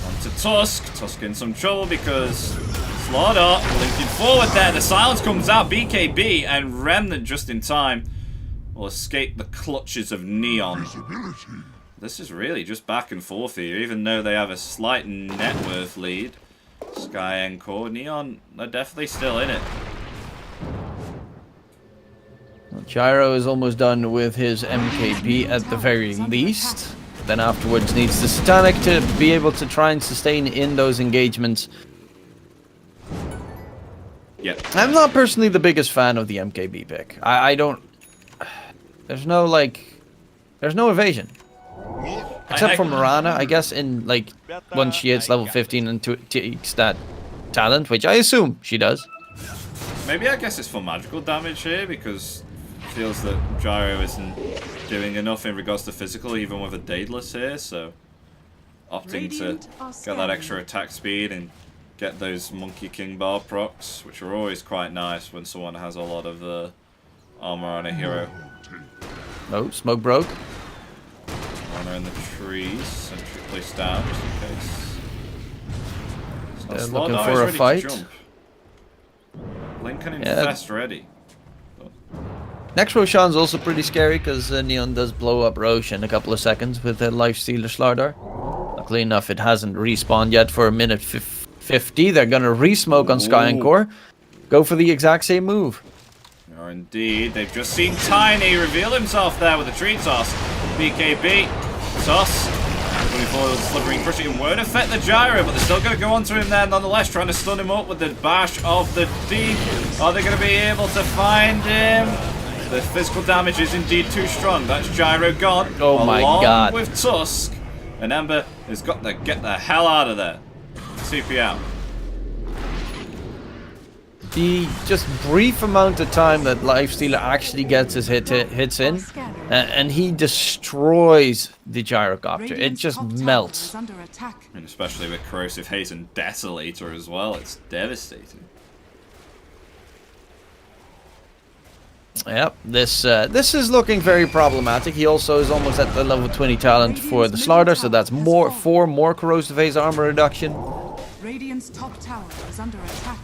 Speaker 1: onto Tusk. Tusk in some trouble because Slardar linking forward there. The silence comes out. BKB and Remnant just in time will escape the clutches of Neon. This is really just back and forth here, even though they have a slight net worth lead. Sky Encore, Neon, they're definitely still in it.
Speaker 2: Well, Gyro is almost done with his MKB at the very least. Then afterwards needs the Satanic to be able to try and sustain in those engagements.
Speaker 1: Yeah.
Speaker 2: I'm not personally the biggest fan of the MKB pick. I don't... There's no evasion. Except for Mirana, I guess, in, like, once she hits level 15 and takes that talent, which I assume she does.
Speaker 1: Maybe I guess it's for magical damage here, because it feels that Gyro isn't doing enough in regards to physical, even with a Daedalus here, so opting to get that extra attack speed and get those Monkey King bar procs, which are always quite nice when someone has a lot of armor on a hero.
Speaker 2: Oh, smoke broke.
Speaker 1: Armor in the trees, sentry placed down just in case.
Speaker 2: They're looking for a fight.
Speaker 1: Lincoln Infest ready.
Speaker 2: Next Roshan's also pretty scary because Neon does blow up Rosh in a couple of seconds with a Lifestealer Slardar. Luckily enough, it hasn't respawned yet for a minute 50. They're going to re-smoke on Sky Encore. Go for the exact same move.
Speaker 1: They are indeed. They've just seen Tiny reveal himself there with a tree toss. BKB. Toss. Moving forward with Slithering Crush. It won't affect the Gyro, but they're still going to go onto him there nonetheless, trying to stun him up with the Bash of the Deep. Are they going to be able to find him? The physical damage is indeed too strong. That's Gyro gone.
Speaker 2: Oh my god.
Speaker 1: Along with Tusk. And Ember has got to get the hell out of there. CP out.
Speaker 2: The just brief amount of time that Lifestealer actually gets his hits in And he destroys the gyrocopter. It
Speaker 3: Radiant's
Speaker 2: just
Speaker 3: top tower
Speaker 2: melts.
Speaker 3: is under attack.
Speaker 1: And especially with Corrosive Haze and Desolator as well, it's devastating.
Speaker 2: Yep, this is looking very problematic. He also is almost at the level 20 talent for the Slaughter, so that's more 4 more Corrosive Haze armor reduction.
Speaker 3: Radiant's top tower is under attack.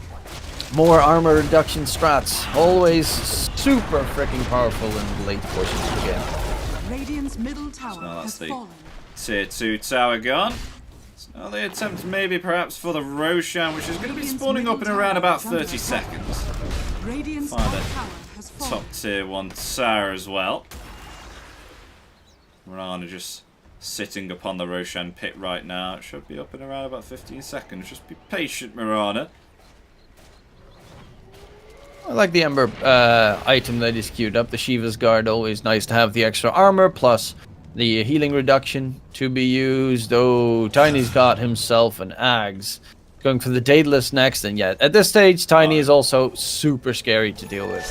Speaker 2: More armor reduction strats. Always super freaking powerful in the late portions of the game.
Speaker 3: Radiant's middle tower
Speaker 1: now
Speaker 3: has
Speaker 1: that's the
Speaker 3: fallen.
Speaker 1: Tier 2 tower gone. Now they attempt maybe perhaps for the Roshan, which is going to be spawning up in around about 30 seconds.
Speaker 3: Radiant's
Speaker 1: Find
Speaker 3: top
Speaker 1: it.
Speaker 3: tower has fallen.
Speaker 1: Top tier 1 tower as well. Mirana just sitting upon the Roshan pit right now. It should be up in around about 15 seconds. Just be patient, Mirana.
Speaker 2: I like the Ember item that is queued up. The Shiva's Guard, always nice to have the extra armor, plus the healing reduction to be used. Oh, Tiny's got himself an Ags. Going for the Daedalus next, and yet at this stage, Tiny is also super scary to deal with.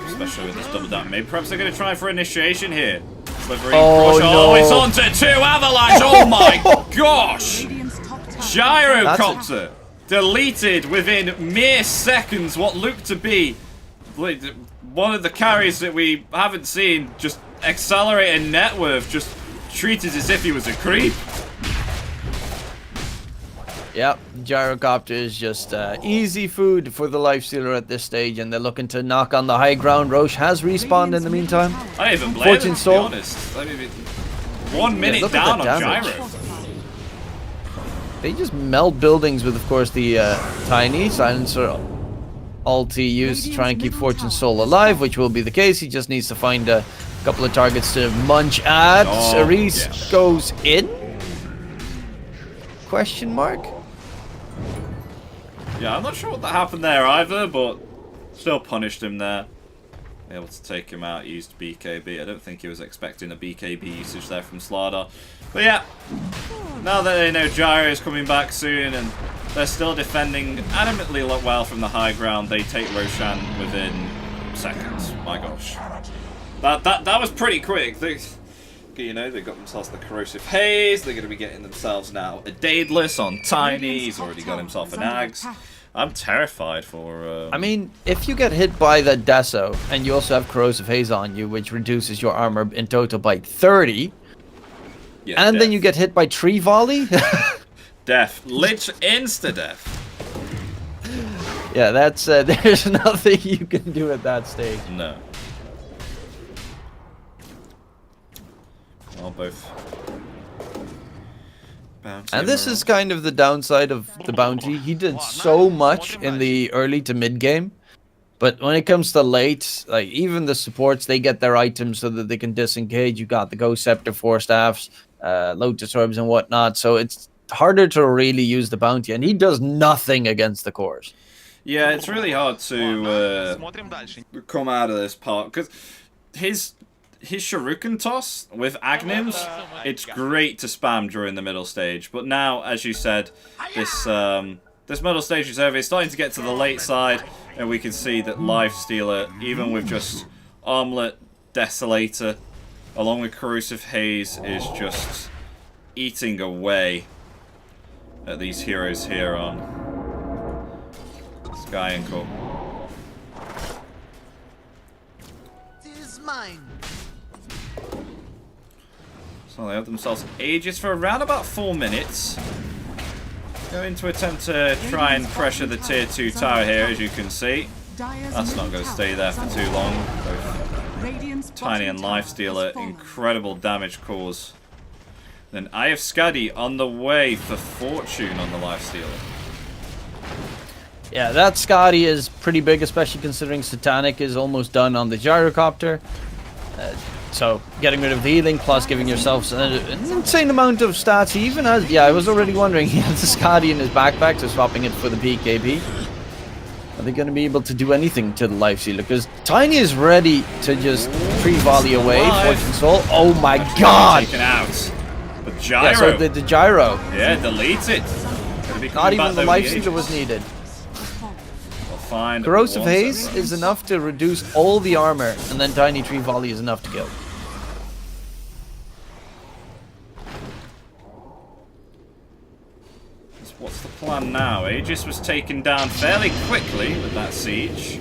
Speaker 1: Especially with this double down. Maybe perhaps they're going to try for initiation here. Slithering
Speaker 2: Oh,
Speaker 1: crush.
Speaker 2: no.
Speaker 1: Oh, it's onto 2 Avalanche. Oh my gosh.
Speaker 3: Radiant's top tower.
Speaker 1: Gyrocopter deleted within mere seconds what looked to be one of the carries that we haven't seen. Just accelerating net worth, just treated as if he was a creep.
Speaker 2: Yep, Gyrocopter is just easy food for the Lifestealer at this stage, and they're looking to knock on the high ground. Roche has respawned in the meantime.
Speaker 1: I don't even blame
Speaker 2: Fortune
Speaker 1: him, to be
Speaker 2: Soul.
Speaker 1: honest. I mean, 1 minute
Speaker 2: look at
Speaker 1: down
Speaker 2: that
Speaker 1: on
Speaker 2: damage.
Speaker 1: Gyro.
Speaker 2: They just melt buildings with, of course, the Tiny Silencer ulti used to try and keep Fortune Soul alive, which will be the case. He just needs to find a couple of targets to munch at.
Speaker 1: Oh,
Speaker 2: Cerise
Speaker 1: yes.
Speaker 2: goes in? Question mark?
Speaker 1: Yeah, I'm not sure what that happened there either, but still punished him there. Able to take him out, used BKB. I don't think he was expecting a BKB usage there from Slardar. But yeah, now that they know Gyro is coming back soon and they're still defending adamantly well from the high ground, they take Roshan within seconds. My gosh. That was pretty quick. They got themselves the Corrosive Haze. They're going to be getting themselves now a Daedalus on Tiny. He's already got himself an Ags. I'm terrified for...
Speaker 2: I mean, if you get hit by the Deso, and you also have Corrosive Haze on you, which reduces your armor in total by 30,
Speaker 1: yeah,
Speaker 2: and
Speaker 1: death.
Speaker 2: then you get hit by Tree Volley?
Speaker 1: Death. Lich insta-death.
Speaker 2: Yeah, that's there's nothing you can do at that stage.
Speaker 1: No. Well, both. Bounty
Speaker 2: And this is kind of the downside of the bounty. He did so much in the early to mid game, but when it comes to late, like even the supports, they get their items so that they can disengage. You got the Ghost Scepter, 4 staffs, Lotus Orbs and whatnot, so it's harder to really use the bounty, and he does nothing against the cores.
Speaker 1: Yeah, it's really hard to come out of this part because his Shuriken toss with Agnims, it's great to spam during the middle stage. But now, as you said, this middle stage is over. It's starting to get to the late side, and we can see that Lifestealer, even with just Armlet, Desolator, along with Corrosive Haze, is just eating away at these heroes here on Sky and Co. So they have themselves Aegis for around about 4 minutes. Going to attempt to try and pressure the tier 2 tower here, as you can see. That's not going to stay there for too long. Both Tiny and Lifestealer, incredible damage cause. Then Eye of Skadi on the way for Fortune on the Lifestealer.
Speaker 2: Yeah, that Scotty is pretty big, especially considering Satanic is almost done on the Gyrocopter. So, getting rid of the healing, plus giving yourself an insane amount of stats. He even has... Yeah, I was already wondering, he has the Scotty in his backpack, so swapping it for the BKB. Are they going to be able to do anything to the Lifestealer? Because Tiny is ready to just pre-volley away. Fortune Soul. Oh my god!
Speaker 1: Taken out. The Gyro.
Speaker 2: Yeah, so the Gyro.
Speaker 1: Yeah, delete it.
Speaker 2: Not even the Lifestealer was needed.
Speaker 1: We'll find
Speaker 2: Corrosive
Speaker 1: one
Speaker 2: Haze
Speaker 1: separate.
Speaker 2: is enough to reduce all the armor, and then Tiny Tree Volley is enough to kill.
Speaker 1: what's the plan now? Aegis was taken down fairly quickly with that siege.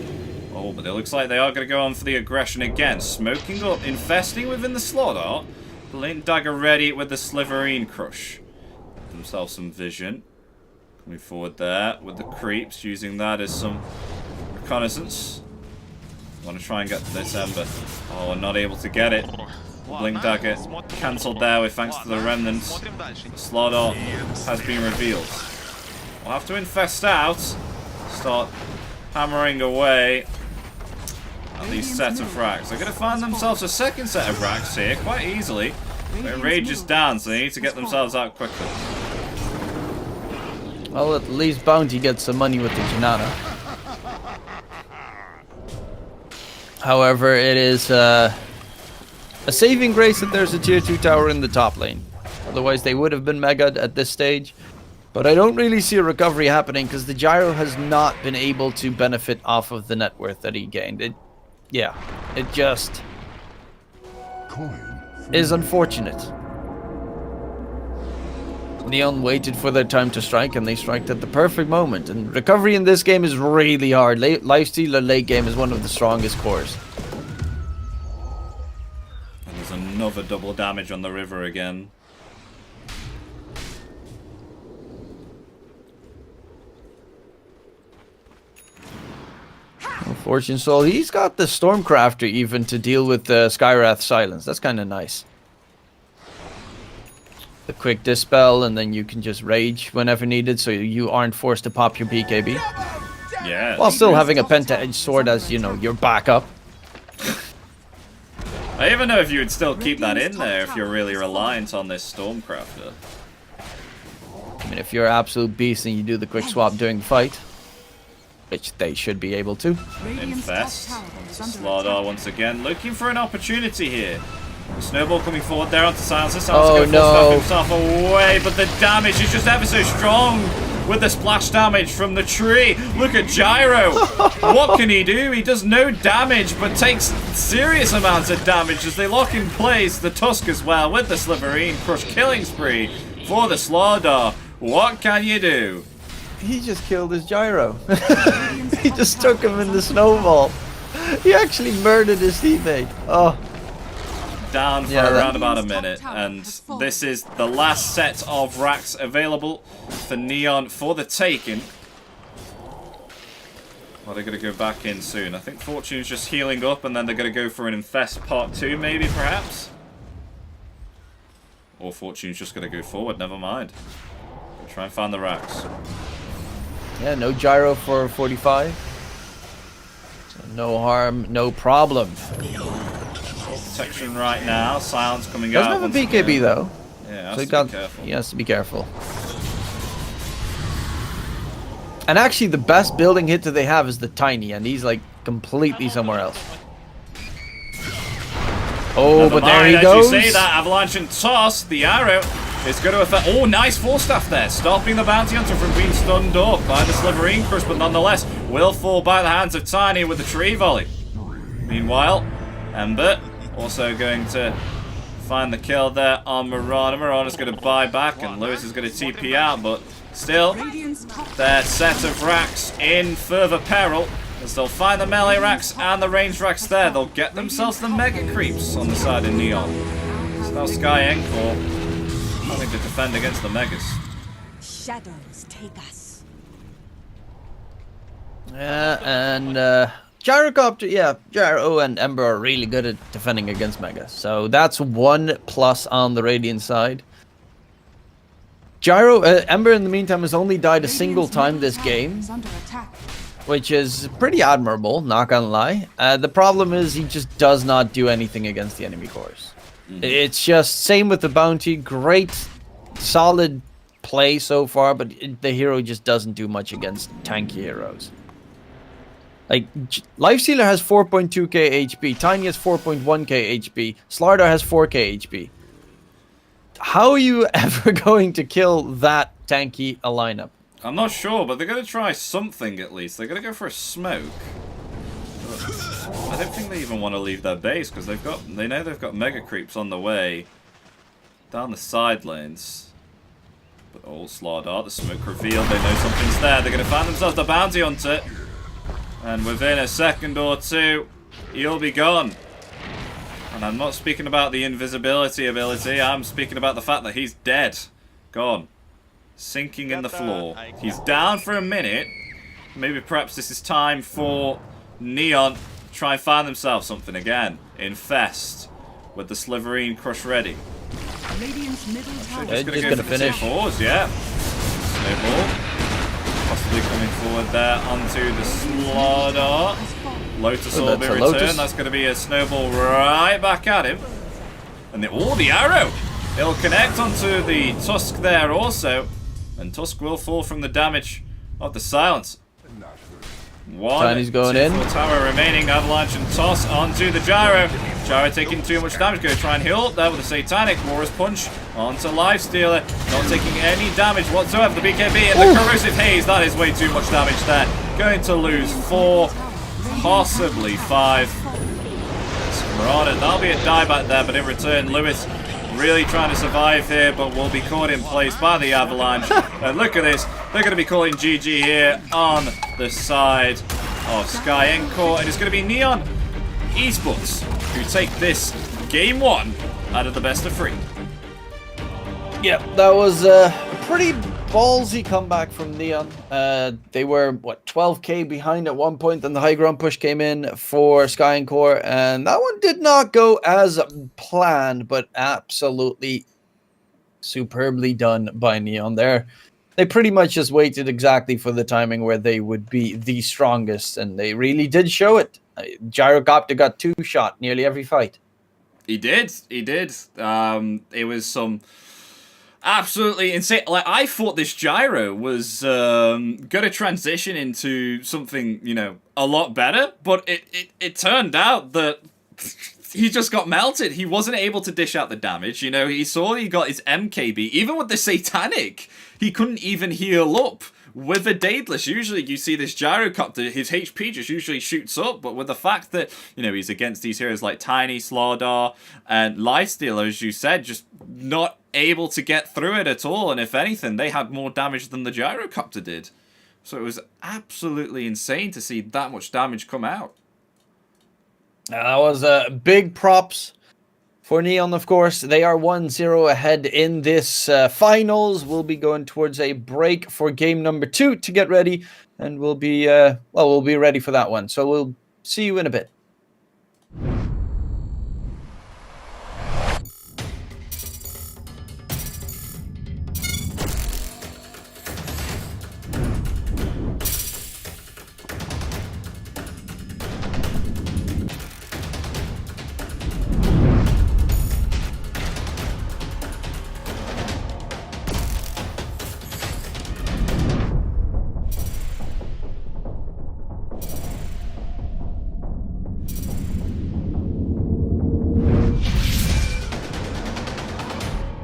Speaker 1: Oh, but it looks like they are going to go on for the aggression again. Smoking up, investing within the slaughter. Blink Dagger ready with the Sliverine Crush. Give themselves some vision. Coming forward there with the creeps, using that as some reconnaissance. Want to try and get this Ember. Oh, not able to get it. Blink Dagger cancelled there with thanks to the remnants. Slaughter has been revealed. We'll have to infest out. Start hammering away at these set of racks. They're going to find themselves a second set of racks here quite easily. Their rage is down, so they need to get themselves out quickly.
Speaker 2: Well, at least Bounty gets some money with the Janata. However, it is a saving grace that there's a tier 2 tower in the top lane. Otherwise, they would have been mega'd at this stage. But I don't really see a recovery happening because the Gyro has not been able to benefit off of the net worth that he gained. It just is unfortunate. Neon waited for their time to strike, and they striked at the perfect moment. And recovery in this game is really hard. Lifestealer late game is one of the strongest cores.
Speaker 1: And there's another double damage on the river again.
Speaker 2: Fortune Soul, he's got the Stormcrafter even to deal with the Skywrath Silence. That's kind of nice. The quick dispel, and then you can just rage whenever needed, so you aren't forced to pop your BKB.
Speaker 1: Yeah.
Speaker 2: While still having a Penta-Edge Sword as, you know, your backup.
Speaker 1: I even know if you would still keep that in there if you're really reliant on this Stormcrafter.
Speaker 2: I mean, if you're an absolute beast and you do the quick swap during the fight, which they should be able to.
Speaker 1: Infest. Slardar once again looking for an opportunity here. Snowball coming forward there onto Silencer.
Speaker 2: Oh, no.
Speaker 1: Himself away, but the damage is just ever so strong with the splash damage from the tree. Look at Gyro. What can he do? He does no damage, but takes serious amounts of damage as they lock in place the Tusk as well with the Sliverine Crush killing spree for the Slardar. What can you do?
Speaker 2: He just killed his Gyro. He just took him in the snowball. He actually murdered his teammate. Oh.
Speaker 1: Down for around about a minute, and this is the last set of racks available for Neon for the taking. Well, they're going to go back in soon. I think Fortune's just healing up, and then they're going to go for an Infest Part 2, maybe, perhaps? Or Fortune's just going to go forward, never mind. We'll try and find the racks.
Speaker 2: Yeah, no Gyro for 45. So no harm, no problem.
Speaker 1: Protection right now. Silence coming
Speaker 2: Doesn't
Speaker 1: out.
Speaker 2: have a BKB though.
Speaker 1: Yeah,
Speaker 2: So he has to be careful. And actually, the best building hit that they have is the Tiny, and he's like completely somewhere else. Oh, but there he goes.
Speaker 1: As you say that, Avalanche and Toss, the arrow is going to affect. Oh, nice Force Staff there, stopping the Bounty Hunter from being stunned up by the Sliverine Crush, but nonetheless will fall by the hands of Tiny with the Tree Volley. Meanwhile, Ember also going to find the kill there on Mirana. Mirana's going to buy back, and Lewis is going to TP out, but still, their set of racks in further peril, as they'll find the melee racks and the range racks there. They'll get themselves the Mega Creeps on the side of Neon. So now Sky Encore having to defend against the Megas.
Speaker 3: Shadows take us.
Speaker 2: Yeah, and Gyrocopter, yeah, Gyro and Ember are really good at defending against Mega. So that's 1+ on the Radiant side. Gyro, Ember in the meantime has only died a single time this game, which is pretty admirable, not gonna lie. The problem is he just does not do anything against the enemy cores. It's just same with the Bounty, great, solid play so far, but the hero just doesn't do much against tanky heroes. Like, Lifestealer has 4.2k HP, Tiny has 4.1k HP, Slardar has 4k HP. How are you ever going to kill that tanky a lineup?
Speaker 1: I'm not sure, but they're going to try something at least. They're going to go for a smoke. I don't think they even want to leave their base because they know they've got Mega Creeps on the way down the side lanes. But Slardar, the smoke revealed, they know something's there. They're going to find themselves the bounty hunter. And within a second or two, he'll be gone. And I'm not speaking about the invisibility ability, I'm speaking about the fact that he's dead. Gone. Sinking in the floor. He's down for a minute. Maybe perhaps this is time for Neon to try and find themselves something again. Infest with the Sliverine Crush ready.
Speaker 3: Radiant's middle tower.
Speaker 2: Just
Speaker 1: Gonna
Speaker 2: gonna finish.
Speaker 1: Pause, yeah. Snowball. Possibly coming forward there onto the Slardar. Lotus
Speaker 2: Oh,
Speaker 1: will be
Speaker 2: that's a
Speaker 1: returned.
Speaker 2: Lotus.
Speaker 1: That's going to be a snowball right back at him. And the arrow! It'll connect onto the Tusk there also. And Tusk will fall from the damage of the silence.
Speaker 2: Tiny's going in.
Speaker 1: Tower remaining. Avalanche and Toss onto the Gyro. Gyro taking too much damage. Going to try and heal up there with a Satanic. Warrior's Punch onto Lifestealer. Not taking any damage whatsoever. The BKB and the Corrosive Haze. That is way too much damage there. Going to lose 4, possibly 5. Marauder, that'll be a dieback there, but in return, Lewis really trying to survive here, but will be caught in place by the Avalanche. And look at this, they're going to be calling GG here on the side of Sky Encore, and it's going to be Neon Esports who take this game 1 out of the best of 3.
Speaker 2: Yeah, that was a pretty ballsy comeback from Neon. They were, what, 12k behind at one point, and the high ground push came in for Sky and Core, and that one did not go as planned, but absolutely superbly done by Neon there. They pretty much just waited exactly for the timing where they would be the strongest, and they really did show it. Gyrocopter got 2-shot nearly every fight.
Speaker 1: He did. It was some absolutely insane. Like, I thought this Gyro was going to transition into something, you know, a lot better, but it turned out that he just got melted. He wasn't able to dish out the damage. You know, he saw he got his MKB. Even with the Satanic, he couldn't even heal up. With a Daedalus, usually you see this Gyrocopter, his HP just usually shoots up, but with the fact that, you know, he's against these heroes like Tiny, Slardar, and Lifestealer, as you said, just not able to get through it at all, and if anything, they had more damage than the Gyrocopter did. So it was absolutely insane to see that much damage come out.
Speaker 2: That was big props for Neon, of course. They are 1-0 ahead in this finals. We'll be going towards a break for game number 2 to get ready, and we'll be ready for that one. So we'll see you in a bit.